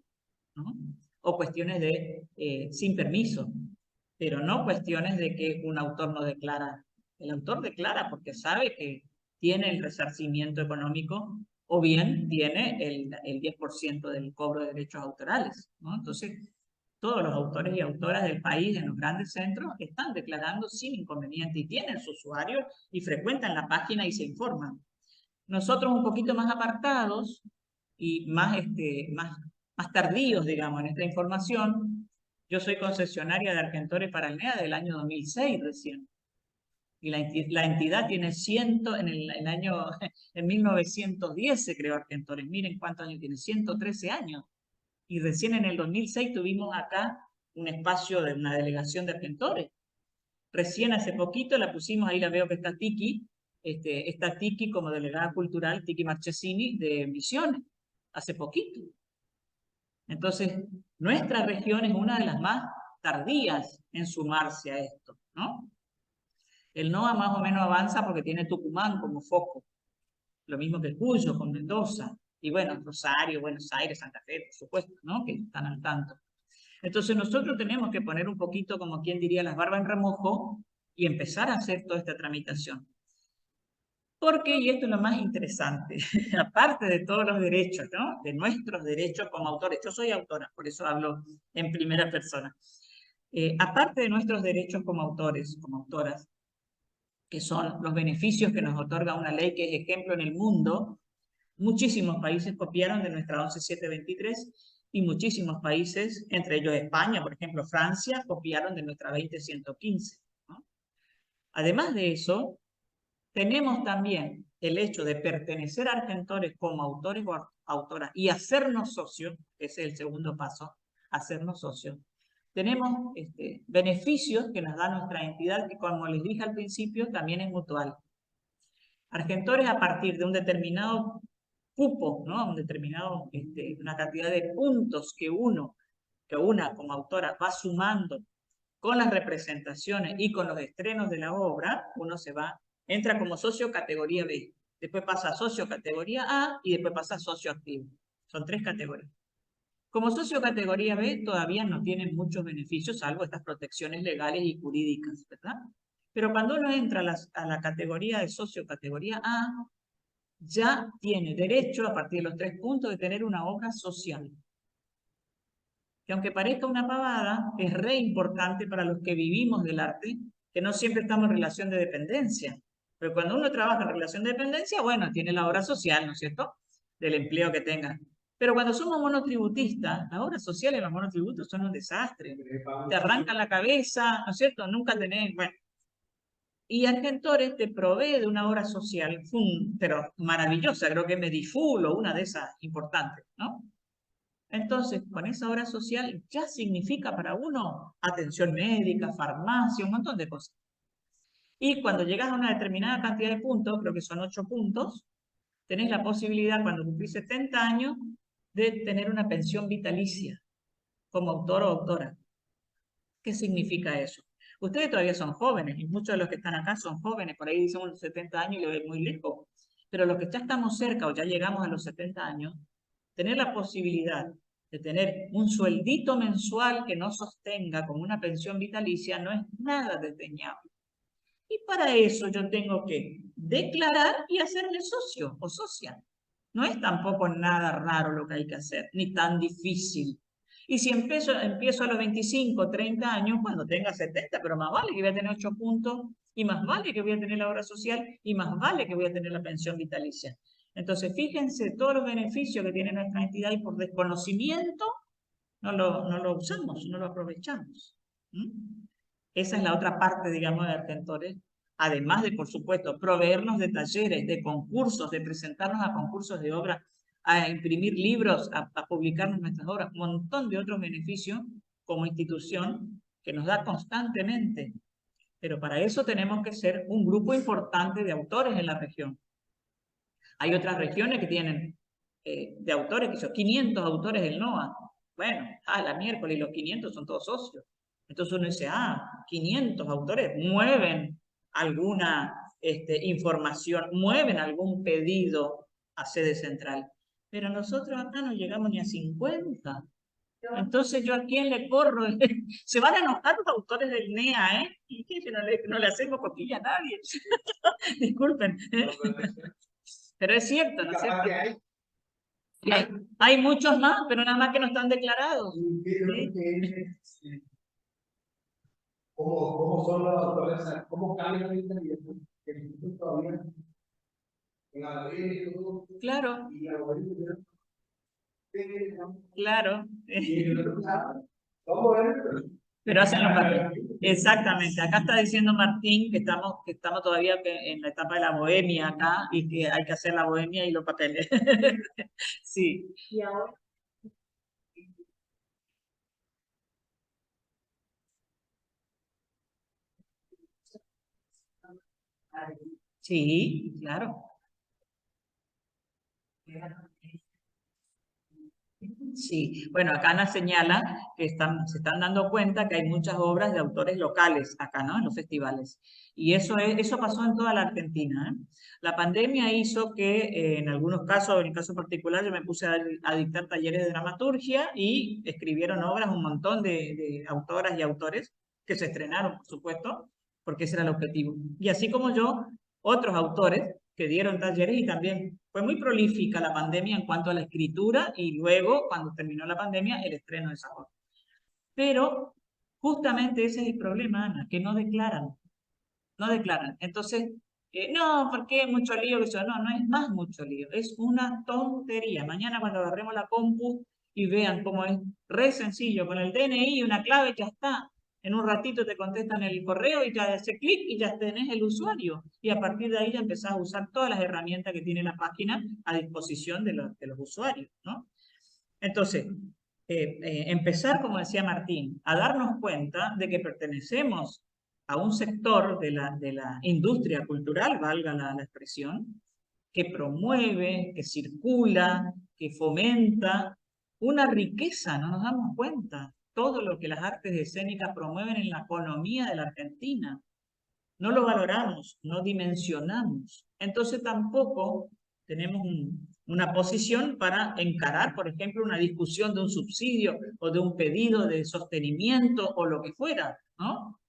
¿no? O cuestiones de sin permiso, pero no cuestiones de que un autor no declara. El autor declara porque sabe que tiene el resarcimiento económico o bien tiene el 10% del cobro de derechos autorales, ¿no? Entonces, todos los autores y autoras del país en los grandes centros están declarando sin inconveniente y tienen su usuario y frecuentan la página y se informan. Nosotros un poquito más apartados y más tardíos, digamos, en esta información. Yo soy concesionaria de Argentores para el NEA del año 2006 recién. Y la entidad tiene en 1910 se creó Argentores. Miren cuántos años tiene, 113 años. Y recién en el 2006 tuvimos acá un espacio de una delegación de Argentores. Recién hace poquito la pusimos, ahí la veo que está Tiki como delegada cultural, Tiki Marchesini, de Misiones, hace poquito. Entonces, nuestra región es una de las más tardías en sumarse a esto, ¿no? El NOA más o menos avanza porque tiene Tucumán como foco, lo mismo que Cuyo con Mendoza, y bueno, Rosario, Buenos Aires, Santa Fe, por supuesto, ¿no? Que están al tanto. Entonces nosotros tenemos que poner un poquito, como quien diría, las barbas en remojo y empezar a hacer toda esta tramitación. Porque, y esto es lo más interesante, aparte de todos los derechos, ¿no? De nuestros derechos como autores, yo soy autora, por eso hablo en primera persona. Aparte de nuestros derechos como autores, como autoras, que son los beneficios que nos otorga una ley que es ejemplo en el mundo, muchísimos países copiaron de nuestra 11723 y muchísimos países, entre ellos España, por ejemplo Francia, copiaron de nuestra 20115, ¿no? Además de eso, tenemos también el hecho de pertenecer a Argentores como autores o autoras y hacernos socios, ese es el segundo paso, hacernos socios. Tenemos beneficios que nos da nuestra entidad, que como les dije al principio, también es mutual. Argentores a partir de un determinado cupo, ¿no? Una cantidad de puntos que una como autora va sumando con las representaciones y con los estrenos de la obra, uno entra como socio categoría B, después pasa a socio categoría A y después pasa a socio activo. Son 3 categorías. Como socio categoría B todavía no tienen muchos beneficios, salvo estas protecciones legales y jurídicas, ¿verdad? Pero cuando uno entra a la categoría de socio categoría A, ya tiene derecho, a partir de los 3 puntos, de tener una obra social. Que aunque parezca una pavada, es re importante para los que vivimos del arte, que no siempre estamos en relación de dependencia. Pero cuando uno trabaja en relación de dependencia, bueno, tiene la obra social, ¿no es cierto? Del empleo que tenga. Pero cuando somos monotributistas, las obras sociales y los monotributos son un desastre. Te arrancan la cabeza, ¿no es cierto? Nunca tenés... Bueno. Y Argentores te provee de una obra social, pero maravillosa, creo que Mediful o una de esas importantes, ¿no? Entonces, con esa obra social ya significa para uno atención médica, farmacia, un montón de cosas. Y cuando llegas a una determinada cantidad de puntos, creo que son 8 puntos, tenés la posibilidad, cuando cumplís 70 años, de tener una pensión vitalicia como autor o autora. ¿Qué significa eso? Ustedes todavía son jóvenes, y muchos de los que están acá son jóvenes, por ahí dicen unos 70 años y lo ven muy lejos. Pero los que ya estamos cerca o ya llegamos a los 70 años, tener la posibilidad de tener un sueldito mensual que nos sostenga como una pensión vitalicia no es nada desdeñable. Y para eso yo tengo que declarar y hacerme socio o socia. No es tampoco nada raro lo que hay que hacer, ni tan difícil. Y si empiezo a los 25, 30 años, cuando tenga 70, pero más vale que voy a tener 8 puntos, y más vale que voy a tener la obra social, y más vale que voy a tener la pensión vitalicia. Entonces, fíjense todos los beneficios que tiene nuestra entidad y por desconocimiento no lo usamos, no lo aprovechamos. Esa es la otra parte, digamos, de Argentores. Además de, por supuesto, proveernos de talleres, de concursos, de presentarnos a concursos de obra, a imprimir libros, a publicarnos nuestras obras, un montón de otros beneficios como institución que nos da constantemente. Pero para eso tenemos que ser un grupo importante de autores en la región. Hay otras regiones que tienen de autores, que son 500 autores del NOA. Bueno, la miércoles y los 500 son todos socios. Entonces uno dice, 500 autores mueven alguna información, mueven algún pedido a sede central. Pero nosotros acá no llegamos ni a 50. Entonces, ¿yo a quién le corro? Se van a enojar los autores del NEA, ¿eh? Y que no le hacemos cosquilla a nadie. Disculpen. Pero es cierto, ¿no es cierto? Capaz que hay. Y hay muchos más, pero nada más que no están declarados. Sí. ¿Cómo son los autores? O sea, ¿cómo cambian la inteligencia? Que el instituto todavía en algoritmo Claro, y algoritmo. claro. Y el otro lado, vamos a ver. Pero hacen los papeles. Exactamente. Acá está diciendo Martín que estamos todavía en la etapa de la bohemia acá y que hay que hacer la bohemia y los papeles. Sí. Y ahora, Sí, claro. Sí, bueno, acá Ana señala que se están dando cuenta que hay muchas obras de autores locales acá, ¿no? En los festivales. Y eso pasó en toda la Argentina, ¿eh? La pandemia hizo que en algunos casos, en el caso particular, yo me puse a dictar talleres de dramaturgia y escribieron obras un montón de autoras y autores que se estrenaron, por supuesto, porque ese era el objetivo. Y así como yo, otros autores que dieron talleres y también fue muy prolífica la pandemia en cuanto a la escritura y luego, cuando terminó la pandemia, el estreno de esa obra. Pero justamente ese es el problema, Ana, que no declaran, no declaran. Entonces, no, porque es mucho lío, eso no, no es más mucho lío, es una tontería. Mañana cuando agarremos la compu y vean cómo es re sencillo, con el DNI y una clave ya está. En un ratito te contestan el correo y ya hace clic y ya tenés el usuario. Y a partir de ahí ya empezás a usar todas las herramientas que tiene la página a disposición de los usuarios, ¿no? Entonces, empezar, como decía Martín, a darnos cuenta de que pertenecemos a un sector de la industria cultural, valga la expresión, que promueve, que circula, que fomenta una riqueza, no nos damos cuenta, todo lo que las artes escénicas promueven en la economía de la Argentina. No lo valoramos, no dimensionamos. Entonces tampoco tenemos una posición para encarar, por ejemplo, una discusión de un subsidio o de un pedido de sostenimiento o lo que fuera, ¿no?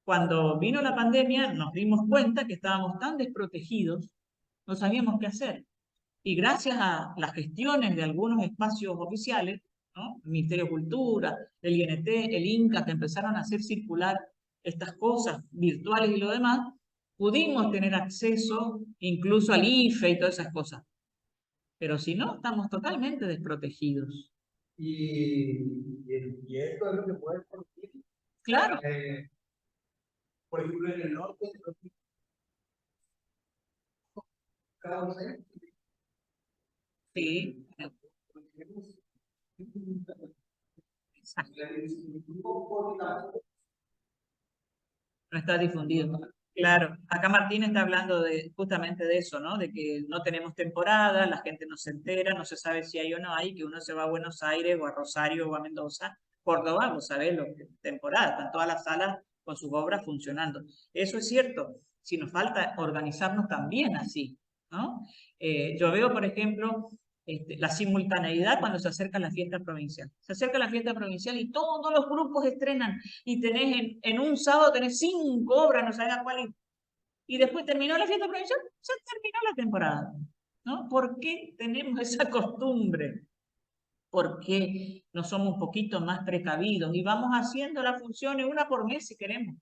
Cuando vino la pandemia nos dimos cuenta que estábamos tan desprotegidos, no sabíamos qué hacer. Y gracias a las gestiones de algunos espacios oficiales, ¿no? El Ministerio de Cultura, el INT, el INCA, que empezaron a hacer circular estas cosas virtuales y lo demás, pudimos tener acceso incluso al IFE y todas esas cosas. Pero si no, estamos totalmente desprotegidos. Y esto es lo que puede producir. Claro. Por ejemplo, en el norte, cada uno de Sí. Exacto. No está difundido. Claro, acá Martín está hablando justamente de eso, ¿no? De que no tenemos temporada, la gente no se entera, no se sabe si hay o no hay, que uno se va a Buenos Aires o a Rosario o a Mendoza, Córdoba, vos sabés lo que temporada, están todas las salas con sus obras funcionando. Eso es cierto, si nos falta organizarnos también así, ¿no? Yo veo, por ejemplo, la simultaneidad cuando se acerca la fiesta provincial. Se acerca la fiesta provincial y todos los grupos estrenan y tenés en un sábado tenés 5 obras, no sabés a cuál ir. Y después terminó la fiesta provincial, se terminó la temporada, ¿no? ¿Por qué tenemos esa costumbre? ¿Por qué no somos un poquito más precavidos? Y vamos haciendo las funciones una por mes si queremos,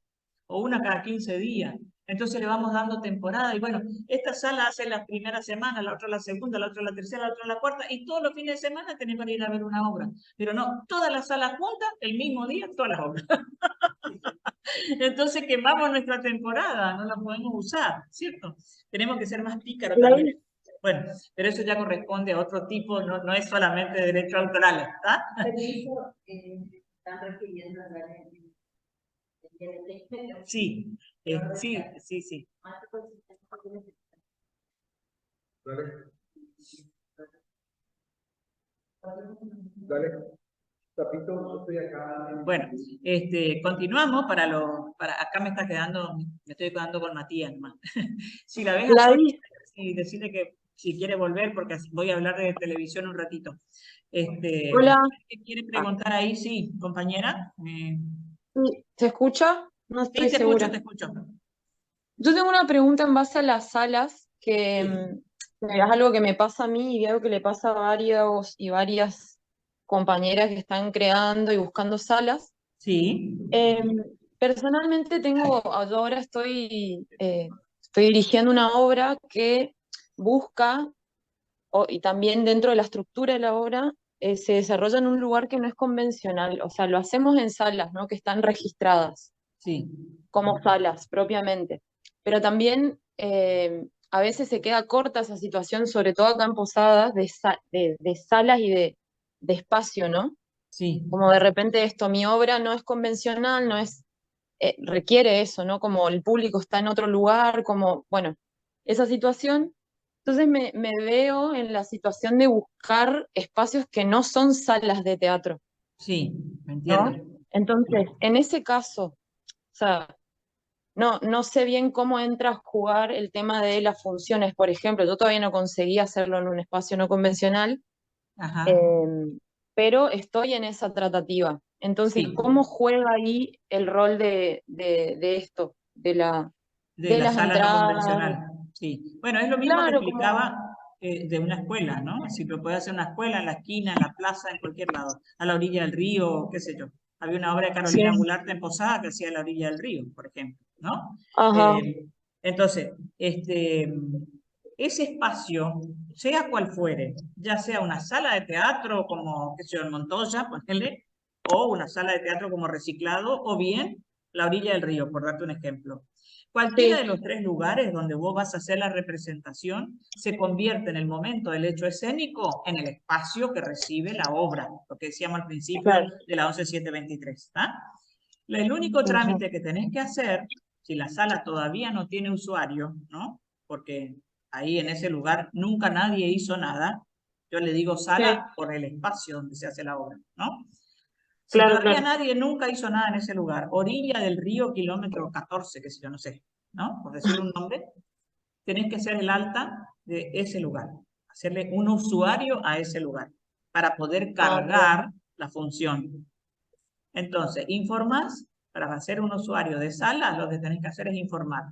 o una cada 15 días. Entonces le vamos dando temporada y bueno, esta sala hace la primera semana, la otra la segunda, la otra la tercera, la otra la cuarta y todos los fines de semana tenemos que ir a ver una obra. Pero no, todas las salas juntas, el mismo día, todas las obras. Entonces quemamos nuestra temporada, no la podemos usar, ¿cierto? Tenemos que ser más pícaros también. Bueno, pero eso ya corresponde a otro tipo, no es solamente de derechos autorales, ¿está? pero eso están refiriendo a la Sí, sí. Dale. Tapito, yo estoy acá. Bueno, continuamos acá me estoy quedando con Matías nomás. Si la ves La azul, vi. y decirle que si quiere volver, porque voy a hablar de televisión un ratito. Hola, ¿Qué quiere preguntar ahí? Sí, compañera. sí, ¿se escucha? No Sí, estoy te escucho, segura. te escucho. Yo tengo una pregunta en base a las salas, que Sí, es algo que me pasa a mí y veo que le pasa a varios y varias compañeras que están creando y buscando salas. sí, Personalmente yo ahora estoy dirigiendo una obra que busca, y también dentro de la estructura de la obra, se desarrolla en un lugar que no es convencional, o sea, lo hacemos en salas, ¿no? Que están registradas sí, como salas propiamente. Pero también a veces se queda corta esa situación, sobre todo acá en Posadas, de salas y de espacio, ¿no? sí, Como de repente esto, mi obra no es convencional, no es, requiere eso, ¿no? Como el público está en otro lugar, como, bueno, esa situación. Entonces me veo en la situación de buscar espacios que no son salas de teatro, sí, me ¿no? entiendo. Entonces, en ese caso, o sea, no sé bien cómo entra a jugar el tema de las funciones. Por ejemplo, yo todavía no conseguí hacerlo en un espacio no convencional, Ajá, eh, pero estoy en esa tratativa. Entonces, sí, ¿cómo juega ahí el rol de esto, de de la las sala no entradas? convencional. Sí, bueno, es lo mismo que Claro, como, explicaba de una escuela, ¿no? Si lo puede hacer una escuela, en la esquina, en la plaza, en cualquier lado, a la orilla del río, qué sé yo. Había una obra de sí, Carolina Goulart en Posada que hacía a la orilla del río, por ejemplo, ¿no? ajá, Eh, entonces, ese espacio, sea cual fuere, ya sea una sala de teatro como, qué sé yo, en Montoya, ponele, o una sala de teatro como Reciclado, o bien la orilla del río, por darte un ejemplo. Cualquiera de sí, los tres lugares donde vos vas a hacer la representación se convierte en el momento del hecho escénico en el espacio que recibe la obra, lo que decíamos al principio claro, de la 11723. ¿Ah? El único ujú, trámite que tenés que hacer, si la sala todavía no tiene usuario, ¿no? Porque ahí en ese lugar nunca nadie hizo nada, yo le digo sí, sala por el espacio donde se hace la obra, ¿no? Si claro, todavía claro, nadie nunca hizo nada en ese lugar, orilla del río, kilómetro 14, que si yo no sé, ¿no? Por decirle un nombre, tenés que hacer el alta de ese lugar, hacerle un usuario a ese lugar para poder ah, bien, cargar la función. Entonces, informás, para hacer un usuario de sala, lo que tenés que hacer es informar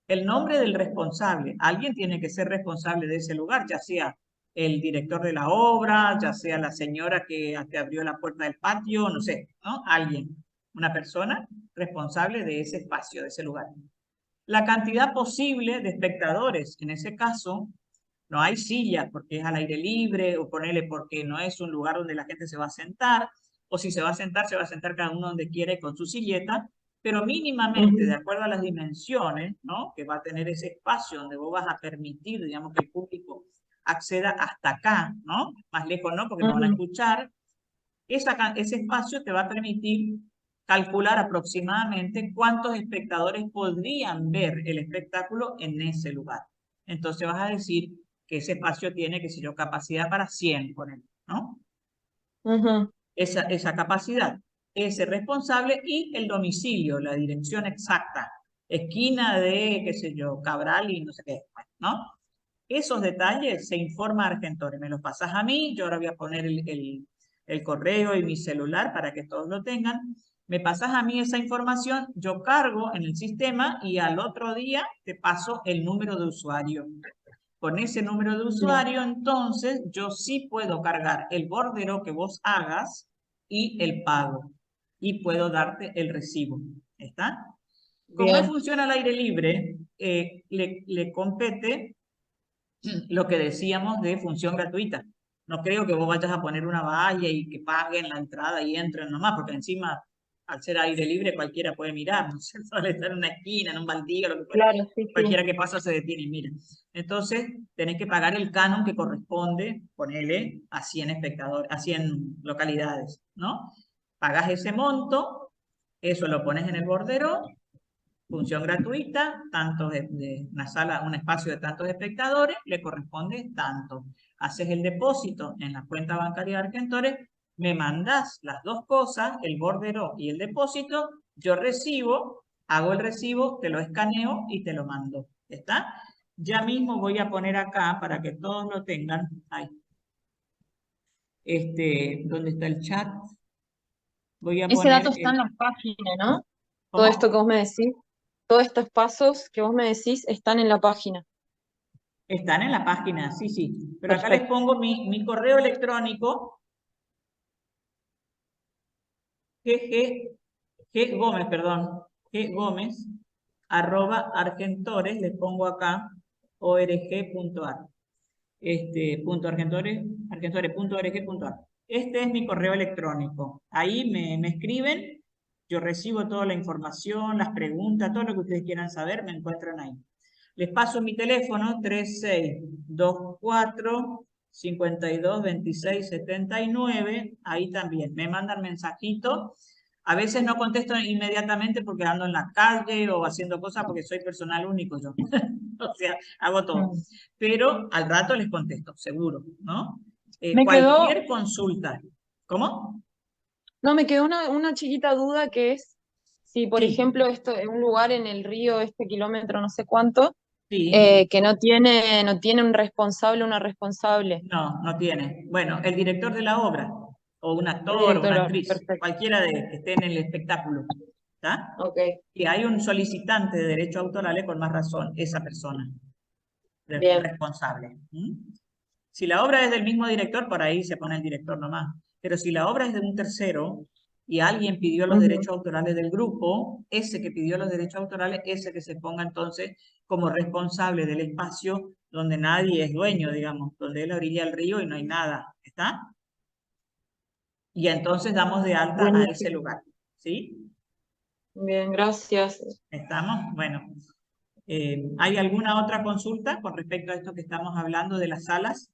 el nombre del responsable. Alguien tiene que ser responsable de ese lugar, ya sea el director de la obra, ya sea la señora que te abrió la puerta del patio, no sé, ¿no? Alguien, una persona responsable de ese espacio, de ese lugar. La cantidad posible de espectadores, en ese caso, no hay sillas porque es al aire libre, o ponele porque no es un lugar donde la gente se va a sentar, o si se va a sentar cada uno donde quiere con su silleta, pero mínimamente, de ujú, acuerdo a las dimensiones, ¿no? Que va a tener ese espacio donde vos vas a permitir, digamos, que el público acceda hasta acá, ¿no? Más lejos no, porque no van a ujú, escuchar. Ese espacio te va a permitir calcular aproximadamente cuántos espectadores podrían ver el espectáculo en ese lugar. Entonces vas a decir que ese espacio tiene, qué sé yo, capacidad para 100, por ejemplo, ¿no? ujú, Esa capacidad, ese responsable y el domicilio, la dirección exacta, esquina de, qué sé yo, Cabral y no sé qué, ¿no? Esos detalles se informa a Argentores, me los pasas a mí, yo ahora voy a poner el correo y mi celular para que todos lo tengan. Me pasas a mí esa información, yo cargo en el sistema y al otro día te paso el número de usuario. Con ese número de bien, usuario, entonces, yo sí puedo cargar el bordero que vos hagas y el pago. Y puedo darte el recibo. ¿Está? Como él bien, funciona al aire libre, le compete lo que decíamos de función gratuita. No creo que vos vayas a poner una valla y que paguen la entrada y entren nomás, porque encima, al ser aire libre, cualquiera puede mirar, ¿no es cierto? Al estar en una esquina, en un baldío, lo que fuera. claro, sí, sí, Cualquiera que pasa se detiene y mira. Entonces, tenés que pagar el canon que corresponde, ponele, a 100 espectadores, a 100 localidades, ¿no? Pagás ese monto, eso lo pones en el bordero, función gratuita, tantos de una sala, un espacio de tantos espectadores, le corresponde tanto. Haces el depósito en la cuenta bancaria de Argentores, me mandas las dos cosas, el bordero y el depósito, yo recibo, hago el recibo, te lo escaneo y te lo mando. ¿Está? Ya mismo voy a poner acá para que todos lo tengan. Ahí. ¿Dónde está el chat? Voy a Ese dato poner está en la página, ¿no? Todo esto que ¿Cómo? vos me decís, todos estos pasos que vos me decís están en la página. Están en la página, sí, sí. Pero acá les Perfecto. pongo mi correo electrónico, G Gómez, perdón, G Gómez, @argentores, les pongo acá, org.ar. argentores.org.ar. Este es mi correo electrónico. Ahí me escriben, yo recibo toda la información, las preguntas, todo lo que ustedes quieran saber, me encuentran ahí. Les paso mi teléfono, 3624-522679, ahí también. Me mandan mensajito. A veces no contesto inmediatamente porque ando en la calle o haciendo cosas porque soy personal único yo. O sea, hago todo. Mm. Pero al rato les contesto, seguro, ¿no? Me quedó, Cualquier consulta. ¿Cómo? no, me quedó una chiquita duda que es si, por Sí, ejemplo, esto es un lugar en el río, este kilómetro no sé cuánto, sí. que no tiene un responsable, una responsable. No, no tiene. Bueno, el director de la obra, o un El actor, o una director, actriz, perfecto. cualquiera que esté en el espectáculo, ¿está? Ok, Y hay un solicitante de derechos autorales, con más razón, esa persona bien. responsable. ¿Mm? Si la obra es del mismo director, por ahí se pone el director nomás. Pero si la obra es de un tercero y alguien pidió los Ujú. derechos autorales del grupo, ese que pidió los derechos autorales, ese que se ponga entonces como responsable del espacio donde nadie es dueño, digamos, donde es la orilla del río y no hay nada, ¿está? Y entonces damos de alta a ese Buenísimo. lugar, ¿sí? Bien, gracias. ¿Estamos? Bueno. ¿Hay alguna otra consulta con respecto a esto que estamos hablando de las salas?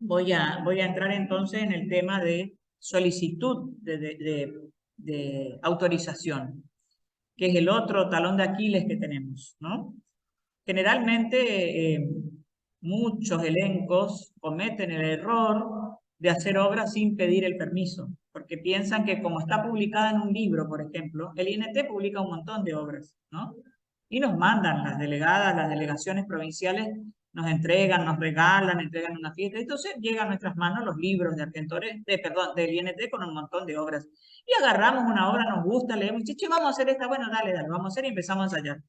Voy a entrar entonces en el tema de solicitud de autorización, que es el otro talón de Aquiles que tenemos, ¿no? Generalmente muchos elencos cometen el error de hacer obras sin pedir el permiso, porque piensan que como está publicada en un libro, por ejemplo, el INT publica un montón de obras, ¿no? Y nos mandan las delegadas, las delegaciones provinciales, nos entregan, nos regalan, entregan una fiesta. Entonces llegan a nuestras manos los libros de Argentores, del INT con un montón de obras. Y agarramos una obra, nos gusta, leemos, che, vamos a hacer esta, bueno, dale, vamos a hacer y empezamos a ensayar.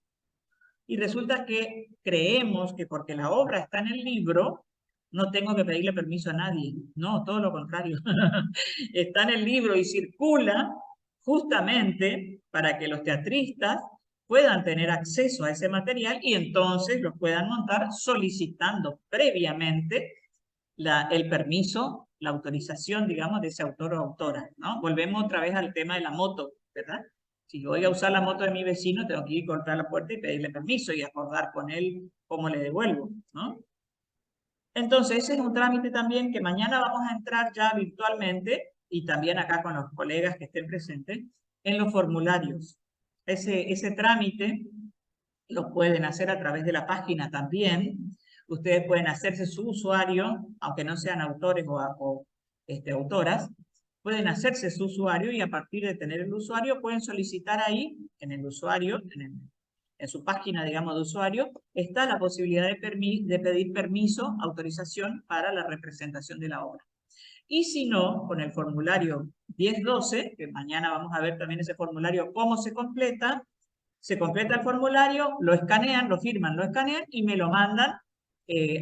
Y resulta que creemos que porque la obra está en el libro, no tengo que pedirle permiso a nadie. No, todo lo contrario. Está en el libro y circula justamente para que los teatristas puedan tener acceso a ese material y entonces los puedan montar solicitando previamente el permiso, la autorización, digamos, de ese autor o autora, ¿no? Volvemos otra vez al tema de la moto, ¿verdad? Si voy a usar la moto de mi vecino, tengo que ir a golpear la puerta y pedirle permiso y acordar con él cómo le devuelvo, ¿no? Entonces, ese es un trámite también que mañana vamos a entrar ya virtualmente y también acá con los colegas que estén presentes en los formularios. Ese trámite lo pueden hacer a través de la página también. Ustedes pueden hacerse su usuario, aunque no sean autores o autoras, pueden hacerse su usuario y a partir de tener el usuario pueden solicitar ahí, en el usuario, en su página, digamos, de usuario, está la posibilidad de pedir permiso, autorización para la representación de la obra. Y si no, con el formulario 1012, que mañana vamos a ver también ese formulario, cómo se completa el formulario, lo escanean, lo firman, lo escanean y me lo mandan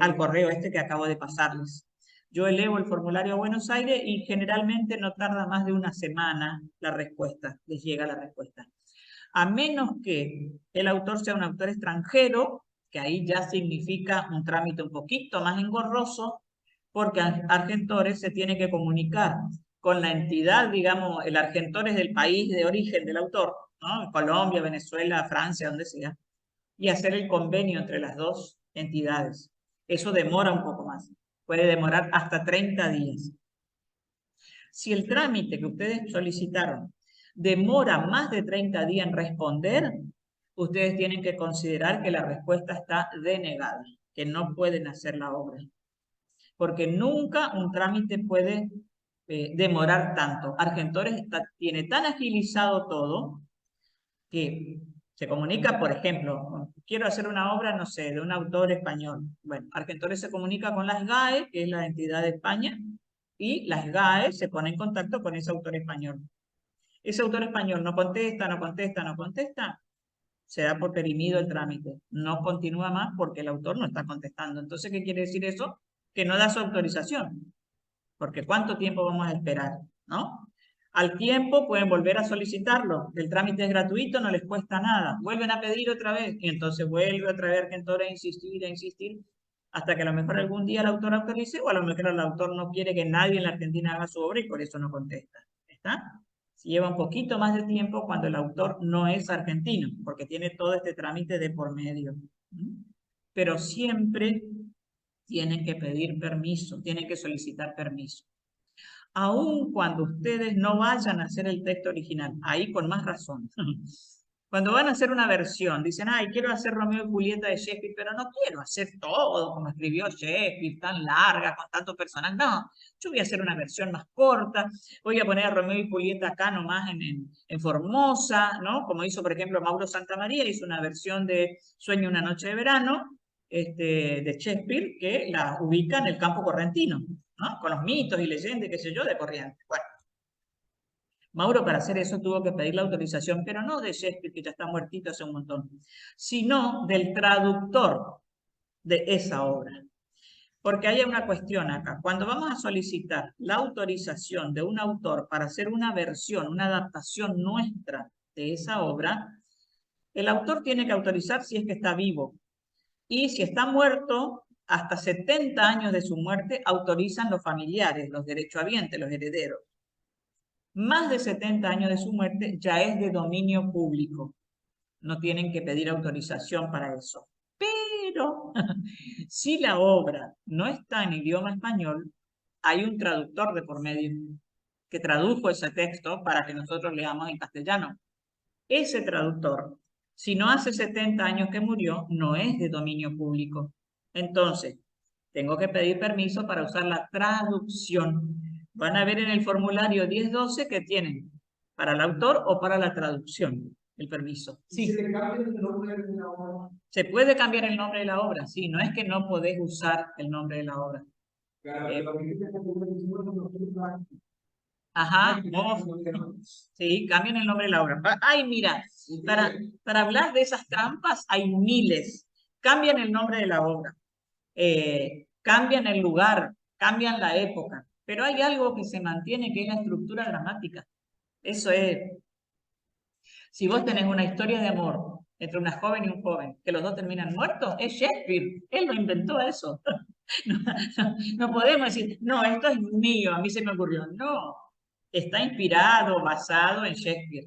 al correo este que acabo de pasarles. Yo elevo el formulario a Buenos Aires y generalmente no tarda más de una semana la respuesta, les llega la respuesta. A menos que el autor sea un autor extranjero, que ahí ya significa un trámite un poquito más engorroso, porque Argentores se tiene que comunicar con la entidad, digamos, el Argentores del país de origen del autor, ¿no? Colombia, Venezuela, Francia, donde sea, y hacer el convenio entre las dos entidades. Eso demora un poco más, puede demorar hasta 30 días. Si el trámite que ustedes solicitaron demora más de 30 días en responder, ustedes tienen que considerar que la respuesta está denegada, que no pueden hacer la obra. Porque nunca un trámite puede demorar tanto. Argentores tiene tan agilizado todo que Se comunica, por ejemplo, quiero hacer una obra, no sé, de un autor español. Bueno, Argentores se comunica con las GAE, que es la entidad de España, y las GAE se pone en contacto con ese autor español. Ese autor español no contesta, no contesta, no contesta, se da por perimido el trámite. No continúa más porque el autor no está contestando. Entonces, ¿qué quiere decir eso? Que no da su autorización. Porque ¿cuánto tiempo vamos a esperar? ¿No? Al tiempo pueden volver a solicitarlo. El trámite es gratuito, no les cuesta nada. Vuelven a pedir otra vez y entonces vuelve otra vez Argentor a insistir, hasta que a lo mejor algún día el autor autorice o a lo mejor el autor no quiere que nadie en la Argentina haga su obra y por eso no contesta. ¿Está? Si lleva un poquito más de tiempo cuando el autor no es argentino, porque tiene todo este trámite de por medio. Pero siempre tienen que pedir permiso, tienen que solicitar permiso. Aun cuando ustedes no vayan a hacer el texto original, ahí con más razón. Cuando van a hacer una versión, dicen, ay, quiero hacer Romeo y Julieta de Shakespeare, pero no quiero hacer todo como escribió Shakespeare, tan larga, con tantos personajes. No, yo voy a hacer una versión más corta, voy a poner a Romeo y Julieta acá nomás en Formosa, ¿no? Como hizo, por ejemplo, Mauro Santamaría, hizo una versión de Sueño una noche de verano, de Shakespeare, que la ubica en el campo correntino, ¿no? Con los mitos y leyendas, qué sé yo, de Corrientes. Bueno, Mauro para hacer eso tuvo que pedir la autorización, pero no de Shakespeare, que ya está muertito hace un montón, sino del traductor de esa obra. Porque hay una cuestión acá. Cuando vamos a solicitar la autorización de un autor para hacer una versión, una adaptación nuestra de esa obra, el autor tiene que autorizar si es que está vivo. Y si está muerto, hasta 70 años de su muerte, autorizan los familiares, los derechohabientes, los herederos. Más de 70 años de su muerte ya es de dominio público. No tienen que pedir autorización para eso. Pero si la obra no está en idioma español, hay un traductor de por medio que tradujo ese texto para que nosotros leamos en castellano. Ese traductor, si no hace 70 años que murió, no es de dominio público. Entonces, tengo que pedir permiso para usar la traducción. Van a ver en el formulario 1012 que tienen para el autor o para la traducción el permiso. Sí. ¿Se le cambia el nombre de la obra? Se puede cambiar el nombre de la obra, sí, no es que no podés usar el nombre de la obra. Claro, lo que dice es que no. Ajá, sí, cambien el nombre de la obra. Ay, mira, para hablar de esas trampas hay miles. Cambian el nombre de la obra, cambian el lugar, cambian la época, pero hay algo que se mantiene que es la estructura dramática. Eso es, si vos tenés una historia de amor entre una joven y un joven, que los dos terminan muertos, es Shakespeare, él lo inventó eso. No podemos decir, no, esto es mío, a mí se me ocurrió. No, está inspirado, basado en Shakespeare.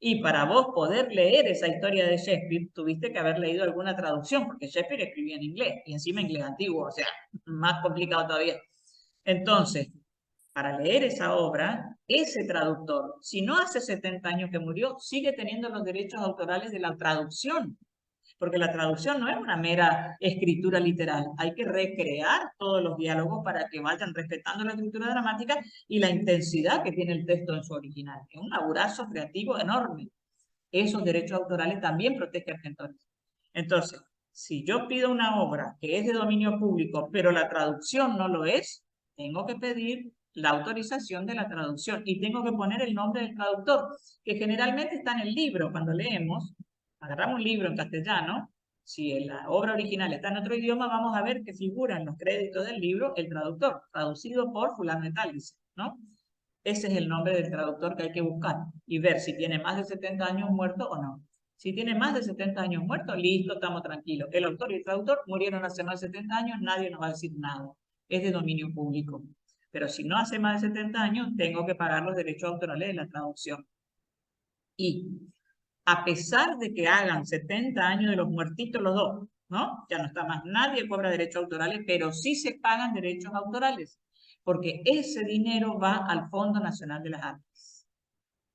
Y para vos poder leer esa historia de Shakespeare, tuviste que haber leído alguna traducción, porque Shakespeare escribía en inglés, y encima inglés antiguo, o sea, más complicado todavía. Entonces, para leer esa obra, ese traductor, si no hace 70 años que murió, sigue teniendo los derechos autorales de la traducción. Porque la traducción no es una mera escritura literal, hay que recrear todos los diálogos para que vayan respetando la estructura dramática y la intensidad que tiene el texto en su original. Es un laburazo creativo enorme. Esos derechos autorales también protege a Argentores. Entonces, si yo pido una obra que es de dominio público, pero la traducción no lo es, tengo que pedir la autorización de la traducción y tengo que poner el nombre del traductor, que generalmente está en el libro. Cuando leemos, agarramos un libro en castellano, si la obra original está en otro idioma, vamos a ver que figura en los créditos del libro el traductor, traducido por fulano de tal, ¿no? Ese es el nombre del traductor que hay que buscar y ver si tiene más de 70 años muerto o no. Si tiene más de 70 años muerto, listo, estamos tranquilos. El autor y el traductor murieron hace más de 70 años, nadie nos va a decir nada. Es de dominio público. Pero si no hace más de 70 años, tengo que pagar los derechos autorales de la traducción. Y a pesar de que hagan 70 años de los muertitos los dos, ¿no? Ya no está más nadie cobra derechos autorales, pero sí se pagan derechos autorales, porque ese dinero va al Fondo Nacional de las Artes.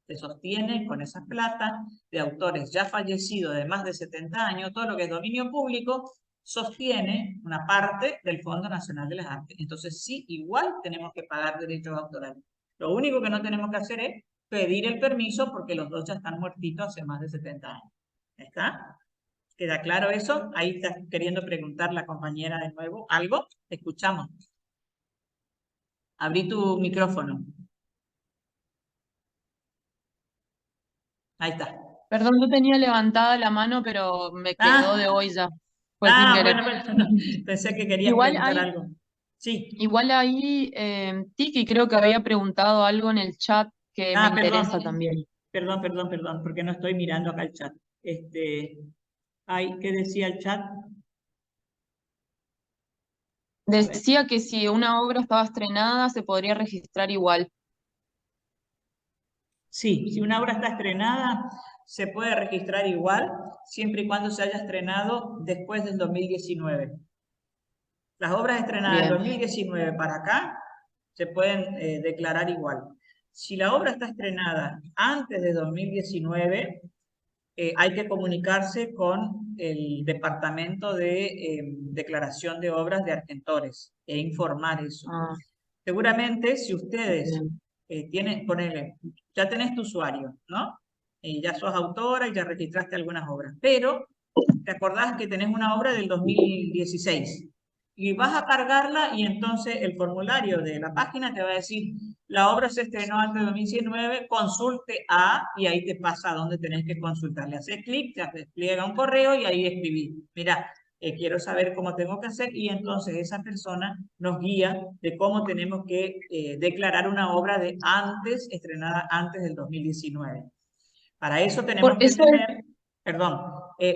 Se sostiene con esa plata de autores ya fallecidos de más de 70 años, todo lo que es dominio público sostiene una parte del Fondo Nacional de las Artes. Entonces sí, igual tenemos que pagar derechos autorales. Lo único que no tenemos que hacer es pedir el permiso porque los dos ya están muertitos hace más de 70 años. ¿Está? ¿Queda claro eso? Ahí está queriendo preguntar la compañera de nuevo. ¿Algo? Te escuchamos. Abrí tu micrófono. Ahí está. Perdón, yo tenía levantada la mano, pero me quedó de Ah, hoy ya. Fue sin querer. bueno, pensé que querías Igual preguntar hay, algo. Sí. igual ahí, Tiki creo que había preguntado algo en el chat que me interesa Perdón. también. Perdón, porque no estoy mirando acá el chat. ¿Qué decía el chat? A ver. Decía que si una obra estaba estrenada, se podría registrar igual. Sí, si una obra está estrenada, se puede registrar igual, siempre y cuando se haya estrenado después del 2019. Las obras estrenadas del Bien. 2019 para acá se pueden declarar igual. Si la obra está estrenada antes de 2019, hay que comunicarse con el Departamento de Declaración de Obras de Argentores e informar eso. Ah, Seguramente, si ustedes bien. ya tenés tu usuario, ¿no? Y ya sos autora y ya registraste algunas obras, pero te acordás que tenés una obra del 2016 y vas a cargarla y entonces el formulario de la página te va a decir, la obra se estrenó antes de 2019, consulte a, y ahí te pasa a dónde tenés que consultar. Le haces clic, te despliega un correo y ahí escribís, mira, quiero saber cómo tengo que hacer, y entonces esa persona nos guía de cómo tenemos que declarar una obra estrenada antes del 2019. Para eso Por tenemos que eso es, tener, perdón,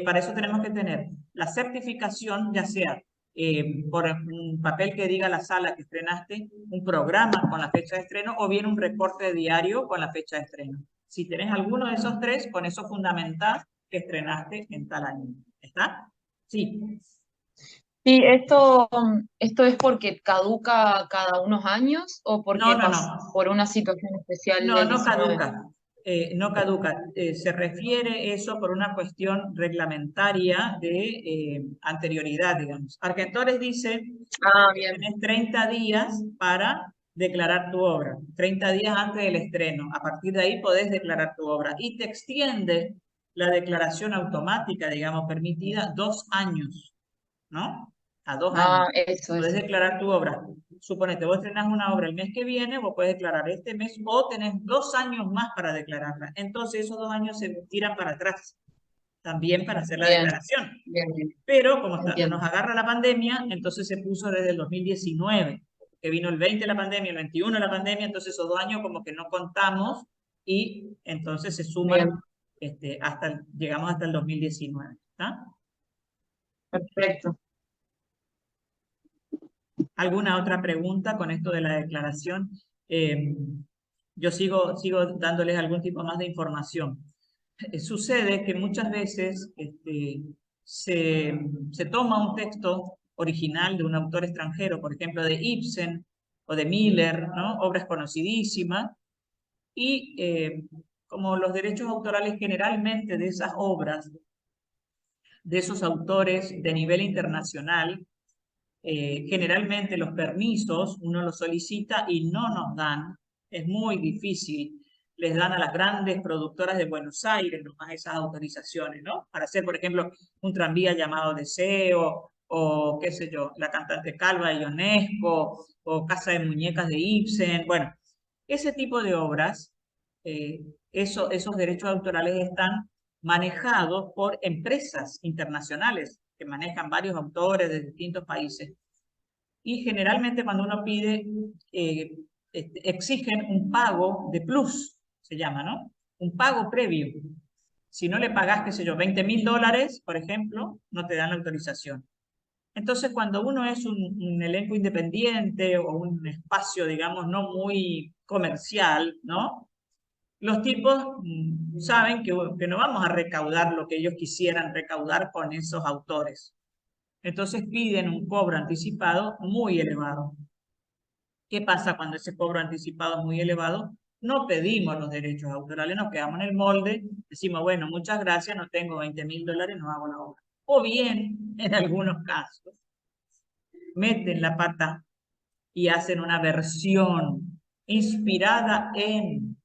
para eso tenemos que tener la certificación, ya sea por un papel que diga la sala que estrenaste, un programa con la fecha de estreno o bien un reporte diario con la fecha de estreno. Si tenés alguno de esos tres, con eso fundamentás que estrenaste en tal año. ¿Está? Sí. sí, esto es porque caduca cada unos años o porque No. por una situación especial No, del no 19. caduca. No caduca. Se refiere eso por una cuestión reglamentaria de anterioridad, digamos. Argentores dice Ah, que bien. tenés 30 días para declarar tu obra, 30 días antes del estreno. A partir de ahí podés declarar tu obra y te extiende la declaración automática, digamos, permitida 2 años, ¿no? A 2 años. Ah, eso Puedes es. declarar tu obra. Suponete, vos estrenás una obra el mes que viene, vos puedes declarar este mes o tenés 2 años más para declararla. Entonces esos 2 años se tiran para atrás también para hacer la Bien, declaración. bien. Pero como Entiendo. nos agarra la pandemia, entonces se puso desde el 2019, que vino el 20 la pandemia, el 21 la pandemia, entonces esos 2 años como que no contamos y entonces se suman Bien, llegamos hasta el 2019. ¿Está? perfecto. ¿Alguna otra pregunta con esto de la declaración? Yo sigo dándoles algún tipo más de información. Sucede que muchas veces se toma un texto original de un autor extranjero, por ejemplo de Ibsen o de Miller, ¿no? Obras conocidísimas, y como los derechos autorales generalmente de esas obras, de esos autores de nivel internacional, generalmente los permisos uno los solicita y no nos dan, es muy difícil, les dan a las grandes productoras de Buenos Aires nomás esas autorizaciones, ¿no? Para hacer, por ejemplo, un tranvía llamado Deseo, o qué sé yo, la cantante Calva de Ionesco, o Casa de Muñecas de Ibsen, bueno, ese tipo de obras, esos derechos autorales están manejados por empresas internacionales que manejan varios autores de distintos países. Y generalmente cuando uno pide, exigen un pago de plus, se llama, ¿no? Un pago previo. Si no le pagás, qué sé yo, $20.000, por ejemplo, no te dan la autorización. Entonces, cuando uno es un elenco independiente o un espacio, digamos, no muy comercial, ¿no? Los tipos saben que no vamos a recaudar lo que ellos quisieran recaudar con esos autores. Entonces piden un cobro anticipado muy elevado. ¿Qué pasa cuando ese cobro anticipado es muy elevado? No pedimos los derechos autorales, nos quedamos en el molde, decimos, bueno, muchas gracias, no tengo $20.000, no hago la obra. O bien, en algunos casos, meten la pata y hacen una versión inspirada en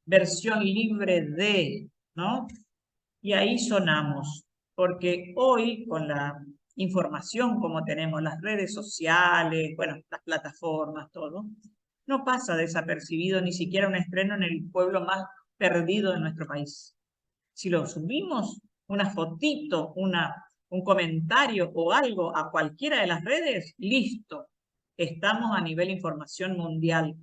versión libre de, ¿no? Y ahí sonamos, porque hoy con la información como tenemos, las redes sociales, bueno, las plataformas, todo, no pasa desapercibido ni siquiera un estreno en el pueblo más perdido de nuestro país. Si lo subimos, una fotito, un comentario o algo a cualquiera de las redes, listo, estamos a nivel información mundial.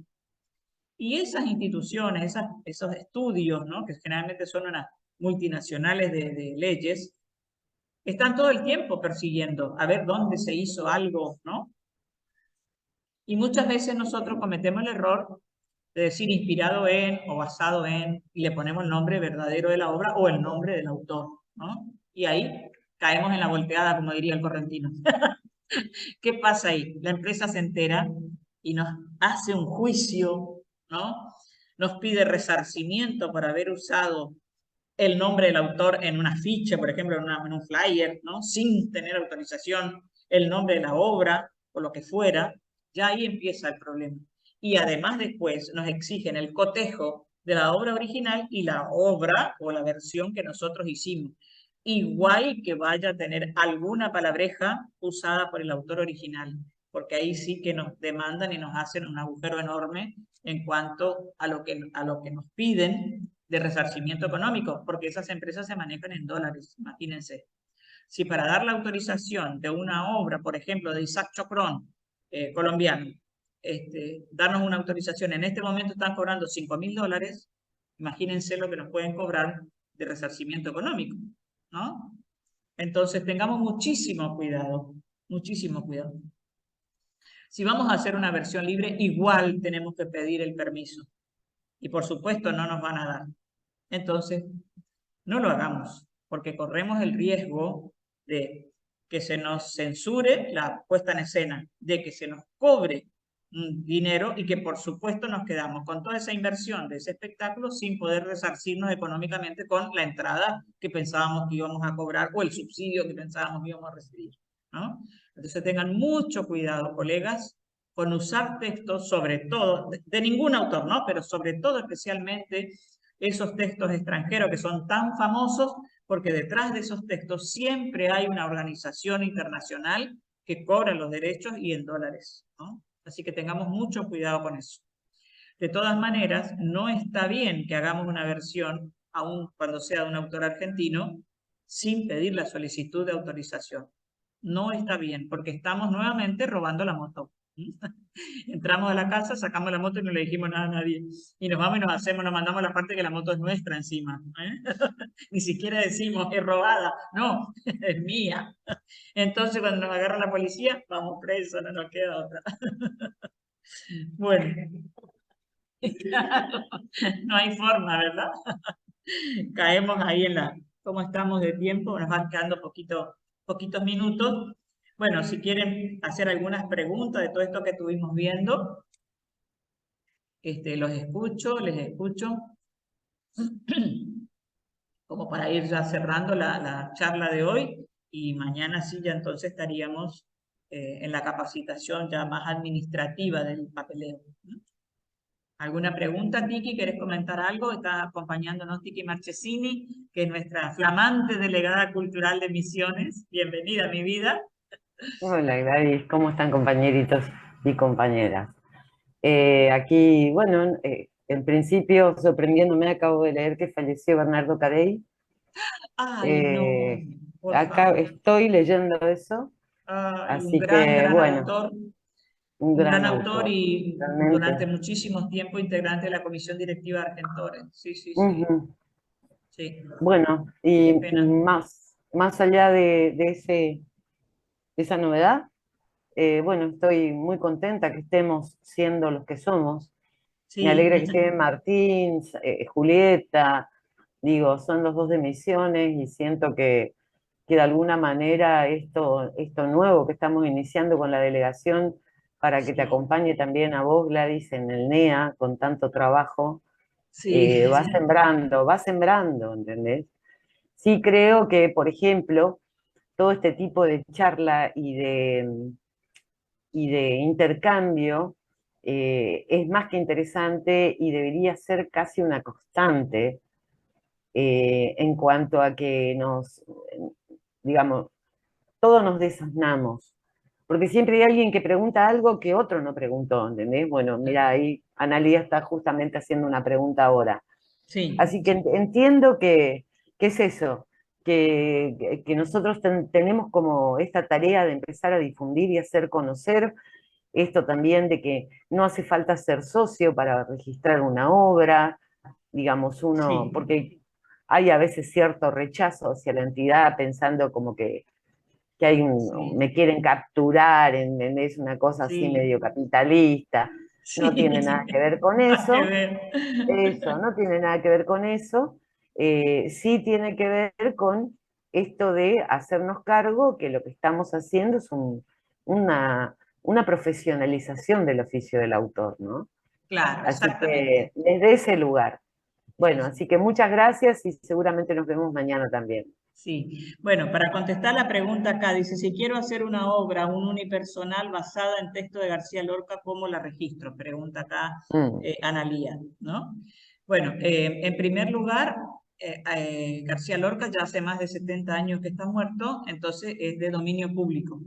Y esas instituciones, esos estudios, ¿no?, que generalmente son unas multinacionales de leyes, están todo el tiempo persiguiendo a ver dónde se hizo algo, ¿no? Y muchas veces nosotros cometemos el error de decir inspirado en o basado en, y le ponemos el nombre verdadero de la obra o el nombre del autor, ¿no? Y ahí caemos en la volteada, como diría el correntino. ¿Qué pasa ahí? La empresa se entera y nos hace un juicio, ¿no? Nos pide resarcimiento por haber usado el nombre del autor en una ficha, por ejemplo, en un flyer, ¿no?, sin tener autorización, el nombre de la obra o lo que fuera, ya ahí empieza el problema. Y además después nos exigen el cotejo de la obra original y la obra o la versión que nosotros hicimos. Igual que vaya a tener alguna palabreja usada por el autor original, porque ahí sí que nos demandan y nos hacen un agujero enorme en cuanto a lo que nos piden de resarcimiento económico, porque esas empresas se manejan en dólares, imagínense. Si para dar la autorización de una obra, por ejemplo, de Isaac Chocrón, colombiano, darnos una autorización, en este momento están cobrando $5.000, imagínense lo que nos pueden cobrar de resarcimiento económico, ¿no? Entonces tengamos muchísimo cuidado, muchísimo cuidado. Si vamos a hacer una versión libre, igual tenemos que pedir el permiso. Y por supuesto no nos van a dar. Entonces, no lo hagamos, porque corremos el riesgo de que se nos censure la puesta en escena, de que se nos cobre dinero y que por supuesto nos quedamos con toda esa inversión de ese espectáculo sin poder resarcirnos económicamente con la entrada que pensábamos que íbamos a cobrar o el subsidio que pensábamos que íbamos a recibir, ¿no? Entonces tengan mucho cuidado, colegas, con usar textos, sobre todo, de ningún autor, ¿no?, pero sobre todo especialmente esos textos extranjeros que son tan famosos, porque detrás de esos textos siempre hay una organización internacional que cobra los derechos y en dólares, ¿no? Así que tengamos mucho cuidado con eso. De todas maneras, no está bien que hagamos una versión, aun cuando sea de un autor argentino, sin pedir la solicitud de autorización. No está bien, porque estamos nuevamente robando la moto. Entramos a la casa, sacamos la moto y no le dijimos nada a nadie. Y nos vamos y nos mandamos la parte que la moto es nuestra encima. Ni siquiera decimos, es robada. No, es mía. Entonces, cuando nos agarra la policía, vamos presos, no nos queda otra. Bueno, no hay forma, ¿verdad? Caemos ahí en ¿cómo estamos de tiempo? Nos van quedando poquitos minutos. Bueno, si quieren hacer algunas preguntas de todo esto que estuvimos viendo, los escucho, les escucho, como para ir ya cerrando la charla de hoy, y mañana sí ya entonces estaríamos en la capacitación ya más administrativa del papeleo, ¿no? ¿Alguna pregunta, Tiki? ¿Querés comentar algo? Está acompañándonos Tiki Marchesini, que es nuestra flamante delegada cultural de Misiones. Bienvenida, mi vida. Hola Gladys, ¿cómo están compañeritos y compañeras? Aquí, bueno, en principio sorprendiéndome, acabo de leer que falleció Bernardo Carey. Ay, no, por Acá favor. estoy leyendo eso, Ay, un así gran, que gran bueno, autor. un Un gran gran autor autor, y durante realmente. muchísimo tiempo integrante de la Comisión Directiva de Argentores. Sí, sí, sí. Ujú. Sí, Bueno, qué y pena. más allá de esa novedad, bueno, estoy muy contenta que estemos siendo los que somos. Me Sí, alegra que esté Martín, Julieta, digo, son los dos de Misiones y siento que de alguna manera esto nuevo que estamos iniciando con la delegación para que te sí, acompañe también a vos, Gladys, en el NEA con tanto trabajo, sí. va sembrando, ¿entendés? Sí creo que, por ejemplo, todo este tipo de charla y de intercambio es más que interesante y debería ser casi una constante, en cuanto a que digamos, todos nos desasnamos, porque siempre hay alguien que pregunta algo que otro no preguntó, ¿entendés? Bueno, mira, ahí Analía está justamente haciendo una pregunta ahora. Sí, Así que entiendo que es eso, que nosotros tenemos como esta tarea de empezar a difundir y hacer conocer esto también de que no hace falta ser socio para registrar una obra, digamos, sí, porque hay a veces cierto rechazo hacia la entidad pensando como que sí, me quieren capturar, es una cosa así sí, medio capitalista, no tiene nada que sí, ver con nada que eso, ver. no tiene nada que ver con eso, sí tiene que ver con esto de hacernos cargo que lo que estamos haciendo es una profesionalización del oficio del autor, ¿no? Claro, Así exactamente. que desde ese lugar. Sí, Bueno, sí. así que muchas gracias y seguramente nos vemos mañana también. Sí, bueno, para contestar la pregunta acá, dice, si quiero hacer una obra, un unipersonal basada en texto de García Lorca, ¿cómo la registro? Pregunta acá Mm, Analía, ¿no? Bueno, en primer lugar, García Lorca ya hace más de 70 años que está muerto, entonces es de dominio público.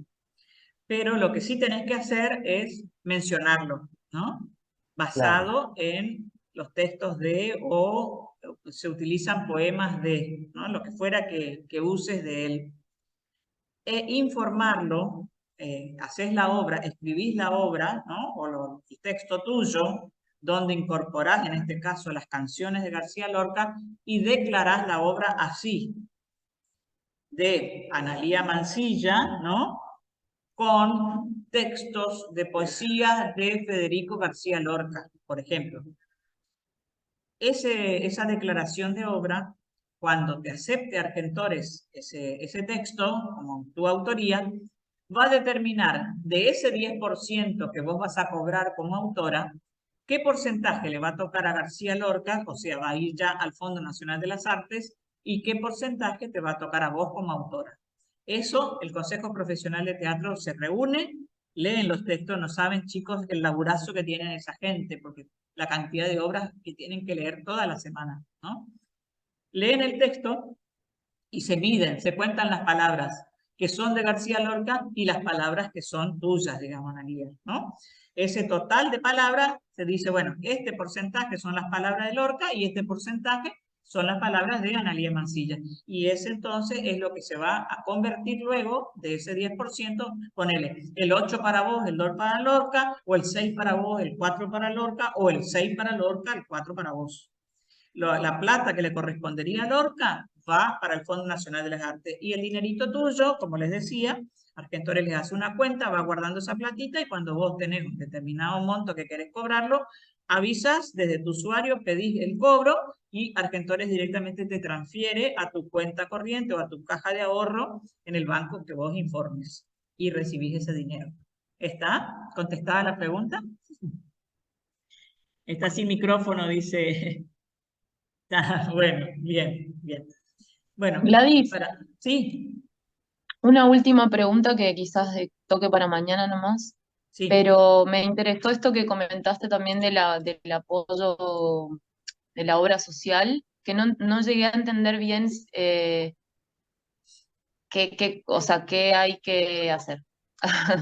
Pero lo que sí tenés que hacer es mencionarlo, ¿no? claro. Basado en los textos de o se utilizan poemas de, ¿no? Lo que fuera que uses de él. E informarlo, haces la obra, escribís la obra, ¿no? O el texto tuyo, donde incorporás, en este caso, las canciones de García Lorca y declarás la obra así, de Analía Mansilla, ¿no? Con textos de poesía de Federico García Lorca, por ejemplo. Esa declaración de obra, cuando te acepte Argentores ese texto como tu autoría, va a determinar de ese 10% que vos vas a cobrar como autora, qué porcentaje le va a tocar a García Lorca, o sea, va a ir ya al Fondo Nacional de las Artes, y qué porcentaje te va a tocar a vos como autora. Eso, el Consejo Profesional de Teatro se reúne, leen los textos, no saben, chicos, el laburazo que tienen esa gente, porque la cantidad de obras que tienen que leer toda la semana, ¿no? Leen el texto y se miden, se cuentan las palabras que son de García Lorca y las palabras que son tuyas, digamos, Analía, ¿no? Ese total de palabras se dice, bueno, este porcentaje son las palabras de Lorca y este porcentaje son las palabras de Analía Mansilla. Y ese entonces es lo que se va a convertir luego de ese 10%, ponele el 8 para vos, el 2 para Lorca, o el 6 para vos, el 4 para Lorca, o el 6 para Lorca, el 4 para vos. La plata que le correspondería a Lorca va para el Fondo Nacional de las Artes. Y el dinerito tuyo, como les decía, Argentores les hace una cuenta, va guardando esa platita y cuando vos tenés un determinado monto que querés cobrarlo, avisas desde tu usuario, pedís el cobro y Argentores directamente te transfiere a tu cuenta corriente o a tu caja de ahorro en el banco que vos informes y recibís ese dinero. ¿Está contestada la pregunta? Está sin micrófono, dice. Ah, bueno, bien, bien. Bueno, Gladys, sí, una última pregunta que quizás toque para mañana nomás, sí. pero me interesó esto que comentaste también del apoyo de la obra social, que no llegué a entender bien o sea, qué hay que hacer,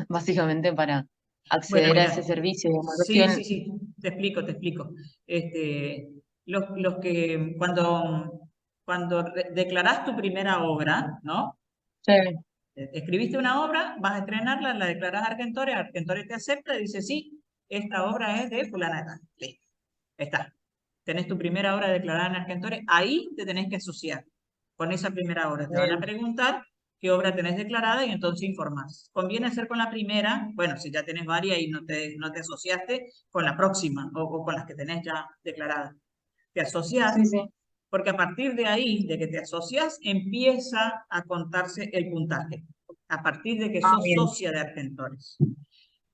básicamente, para Bueno, acceder a ese mira, servicio. Digamos. sí, sí, sí, te explico. Los que cuando declarás tu primera obra, ¿no? Sí, Escribiste una obra, vas a estrenarla, la declarás a Argentores, Argentores te acepta y dice, sí, esta obra es de fulana de tal. Listo, está. Tenés tu primera obra declarada en Argentores, ahí te tenés que asociar con esa primera obra. Te van a bien. preguntar qué obra tenés declarada y entonces informás. ¿Conviene hacer con la primera? Bueno, si ya tenés varias y no te asociaste, con la próxima o con las que tenés ya declaradas. Te asociás Sí, sí. porque a partir de ahí, de que te asocias, empieza a contarse el puntaje, a partir de que Ah, sos bien. socia de Argentores.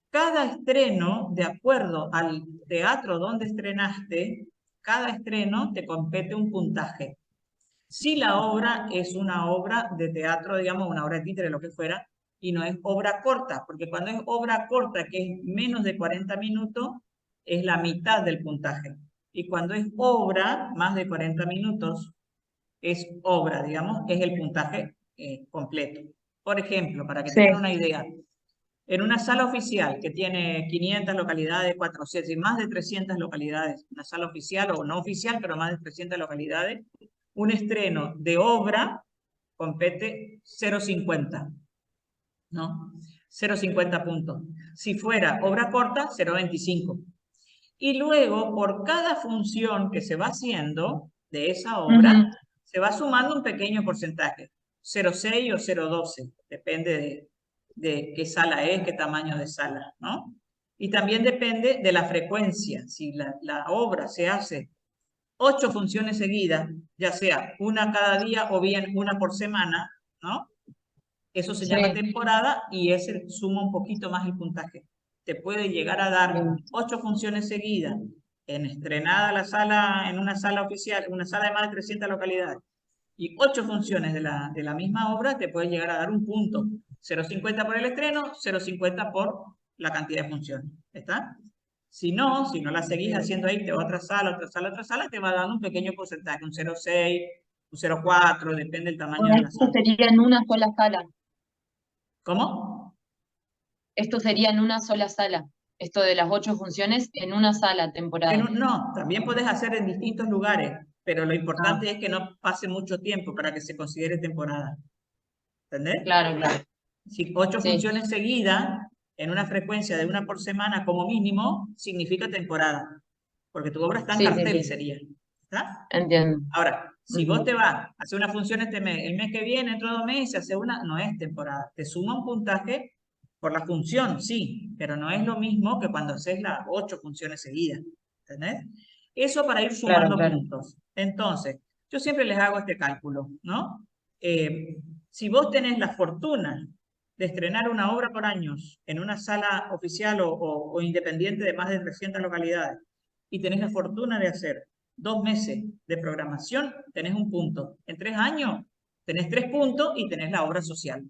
Cada estreno, de acuerdo al teatro donde estrenaste, cada estreno te compete un puntaje. Si la obra es una obra de teatro, digamos, una obra de títere, lo que fuera, y no es obra corta, porque cuando es obra corta, que es menos de 40 minutos, es la mitad del puntaje. Y cuando es obra, más de 40 minutos, es obra, digamos, es el puntaje completo. Por ejemplo, para que Sí. tengan una idea, en una sala oficial que tiene 500 localidades, 400 y más de 300 localidades, una sala oficial o no oficial, pero más de 300 localidades, un estreno de obra compete 0,50, ¿no? 0,50 puntos. Si fuera obra corta, 0,25. Y luego, por cada función que se va haciendo de esa obra, se va sumando un pequeño porcentaje, 0,6 o 0,12, depende de qué sala es, qué tamaño de sala, ¿no? Y también depende de la frecuencia. Si la obra se hace 8 funciones seguidas, ya sea una cada día o bien una por semana, ¿no? Eso se llama temporada y ese suma un poquito más el puntaje. Te puede llegar a dar 8 funciones seguidas en estrenada la sala, en una sala oficial, una sala de más de 300 localidades, y 8 funciones de la misma obra, te puede llegar a dar un punto. 0,50 por el estreno, 0,50 por la cantidad de funciones. ¿Está? Si no la seguís haciendo ahí, te va a otra sala, te va dando un pequeño porcentaje, un 0,6, un 0,4, depende del tamaño de la Esto sala. sería en una sola sala. ¿Cómo? Esto sería en una sola sala. Esto de las 8 funciones en una sala temporada. No, también puedes hacer en distintos lugares, pero lo importante es que no pase mucho tiempo para que se considere temporada. ¿Entendés? Claro. Si 8 Sí. funciones seguidas en una frecuencia de una por semana como mínimo, significa temporada, porque tu obra está en cartel, sería. ¿Está? Entiendo. Ahora, si vos te vas a hacer una función este mes, el mes que viene, dentro de 2 meses, hace una, no es temporada. Te suma un puntaje por la función, sí, pero no es lo mismo que cuando haces las 8 funciones seguidas. ¿Entendés? Eso para ir sumando puntos. Entonces, yo siempre les hago este cálculo, ¿no? Si vos tenés la fortuna de estrenar una obra por años en una sala oficial o independiente de más de 300 localidades y tenés la fortuna de hacer 2 meses de programación, tenés un punto. En 3 años tenés 3 puntos y tenés la obra social.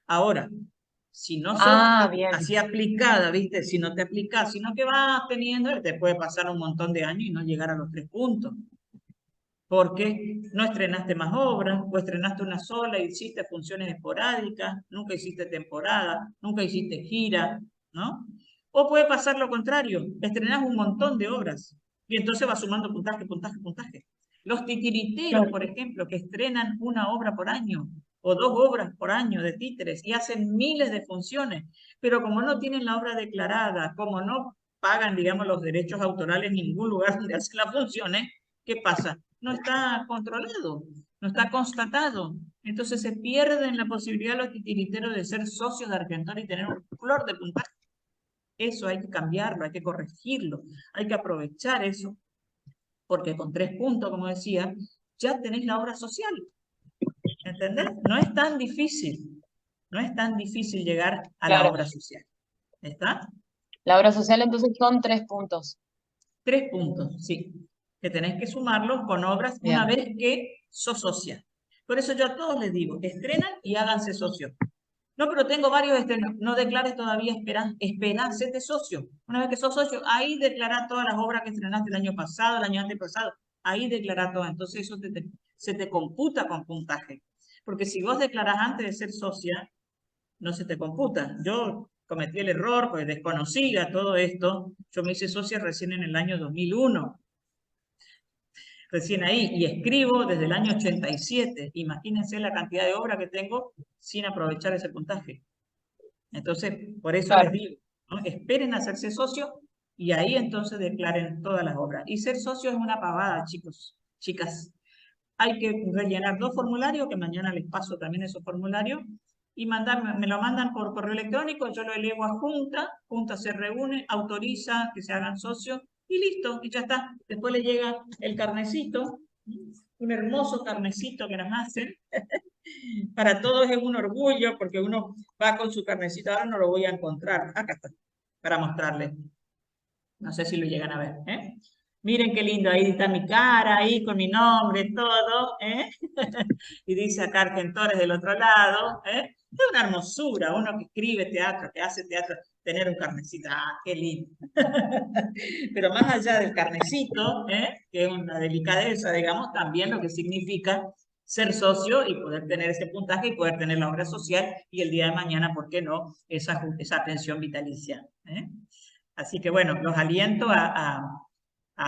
Ahora, si no sos así aplicada, ¿viste? Si no te aplicas, sino que vas teniendo, te puede pasar un montón de años y no llegar a los 3 puntos. Porque no estrenaste más obras, o estrenaste una sola y hiciste funciones esporádicas, nunca hiciste temporada, nunca hiciste gira, ¿no? O puede pasar lo contrario, estrenás un montón de obras y entonces va sumando puntaje. Los titiriteros, por ejemplo, que estrenan una obra por año o 2 obras por año de títeres y hacen miles de funciones, pero como no tienen la obra declarada, como no pagan, digamos, los derechos autorales en ningún lugar donde hacen las funciones, ¿qué pasa? No está controlado, no está constatado. Entonces se pierden la posibilidad los titiriteros de ser socios de Argentor y tener un flor de puntaje. Eso hay que cambiarlo, hay que corregirlo, hay que aprovechar eso, porque con 3 puntos, como decía, ya tenés la obra social. ¿Entendés? No es tan difícil, no es tan difícil llegar a la obra social. ¿Está? La obra social entonces son 3 puntos. 3 puntos, sí. Que tenés que sumarlos con obras una vez que sos socia. Por eso yo a todos les digo, estrenan y háganse socios. No, pero tengo varios estrenos. No declares todavía, espera, séte socio. Una vez que sos socio, ahí declará todas las obras que estrenaste el año pasado, el año antepasado. Ahí declará todas. Entonces eso se te computa con puntaje. Porque si vos declarás antes de ser socia, no se te computa. Yo cometí el error, pues desconocía todo esto. Yo me hice socia recién en el año 2001. Recién ahí, y escribo desde el año 87. Imagínense la cantidad de obra que tengo sin aprovechar ese puntaje. Entonces, por eso les digo, ¿no? Esperen a hacerse socios y ahí entonces declaren todas las obras. Y ser socio es una pavada, chicos, chicas. Hay que rellenar 2 formularios, que mañana les paso también esos formularios, y me lo mandan por correo electrónico, yo lo elevo a Junta se reúne, autoriza que se hagan socios, y listo, y ya está. Después le llega el carnecito, un hermoso carnecito que nos hacen. Para todos es un orgullo, porque uno va con su carnecito, ahora no lo voy a encontrar, acá está, para mostrarles. No sé si lo llegan a ver, ¿eh? Miren qué lindo, ahí está mi cara, ahí con mi nombre, todo, ¿eh? Y dice acá Argentores del otro lado, ¿eh? Es una hermosura, uno que escribe teatro, que hace teatro. tener un carnecito. ¡Ah, qué lindo! Pero más allá del carnecito, que es una delicadeza, digamos, también lo que significa ser socio y poder tener ese puntaje y poder tener la obra social y el día de mañana, ¿por qué no?, esa pensión vitalicia. Así que bueno, los aliento a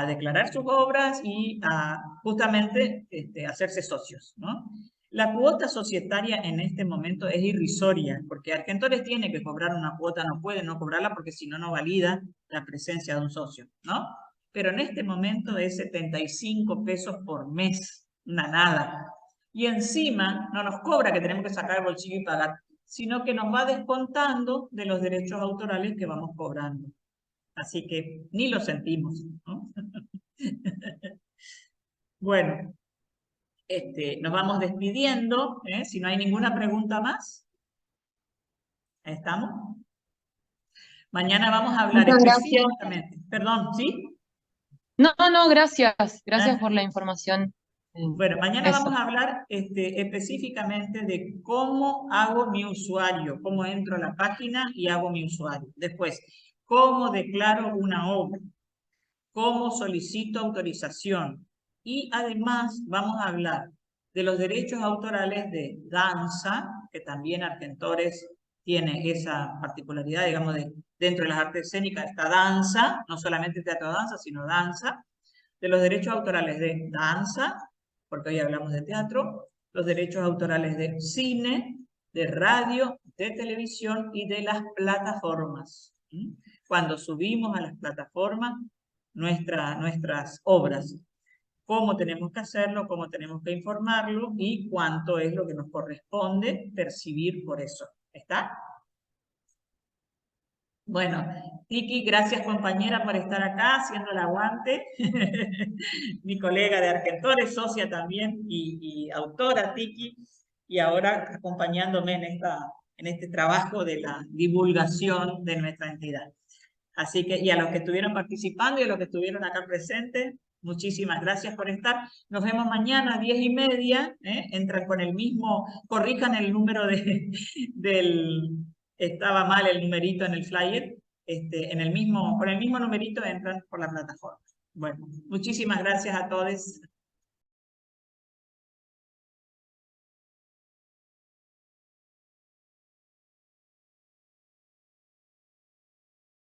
declarar sus obras y a justamente hacerse socios, ¿no? La cuota societaria en este momento es irrisoria, porque Argentores tiene que cobrar una cuota, no puede no cobrarla porque si no, no valida la presencia de un socio, ¿no? Pero en este momento es 75 pesos por mes, una nada. Y encima no nos cobra que tenemos que sacar el bolsillo y pagar, sino que nos va descontando de los derechos autorales que vamos cobrando. Así que ni lo sentimos, ¿no? Bueno, nos vamos despidiendo, si no hay ninguna pregunta más. Ahí estamos. Mañana vamos a hablar Muchas gracias. específicamente. Perdón, ¿sí? No, gracias. Gracias por la información. Bueno, mañana Eso. vamos a hablar específicamente de cómo hago mi usuario, cómo entro a la página y hago mi usuario. Después, cómo declaro una obra, cómo solicito autorización. Y además vamos a hablar de los derechos autorales de danza, que también Argentores tiene esa particularidad, digamos, dentro de las artes escénicas está danza, no solamente teatro danza, sino danza, de los derechos autorales de danza, porque hoy hablamos de teatro, los derechos autorales de cine, de radio, de televisión y de las plataformas. Cuando subimos a las plataformas nuestras obras, cómo tenemos que hacerlo, cómo tenemos que informarlo y cuánto es lo que nos corresponde percibir por eso. ¿Está? Bueno, Tiki, gracias compañera por estar acá haciendo el aguante. Mi colega de Argentores, socia también y autora, Tiki, y ahora acompañándome en este trabajo de la divulgación de nuestra entidad. Así que, y a los que estuvieron participando y a los que estuvieron acá presentes, muchísimas gracias por estar. Nos vemos mañana a 10:30. Entran con el mismo, corrijan el número estaba mal el numerito en el flyer. Con el mismo numerito entran por la plataforma. Bueno, muchísimas gracias a todos.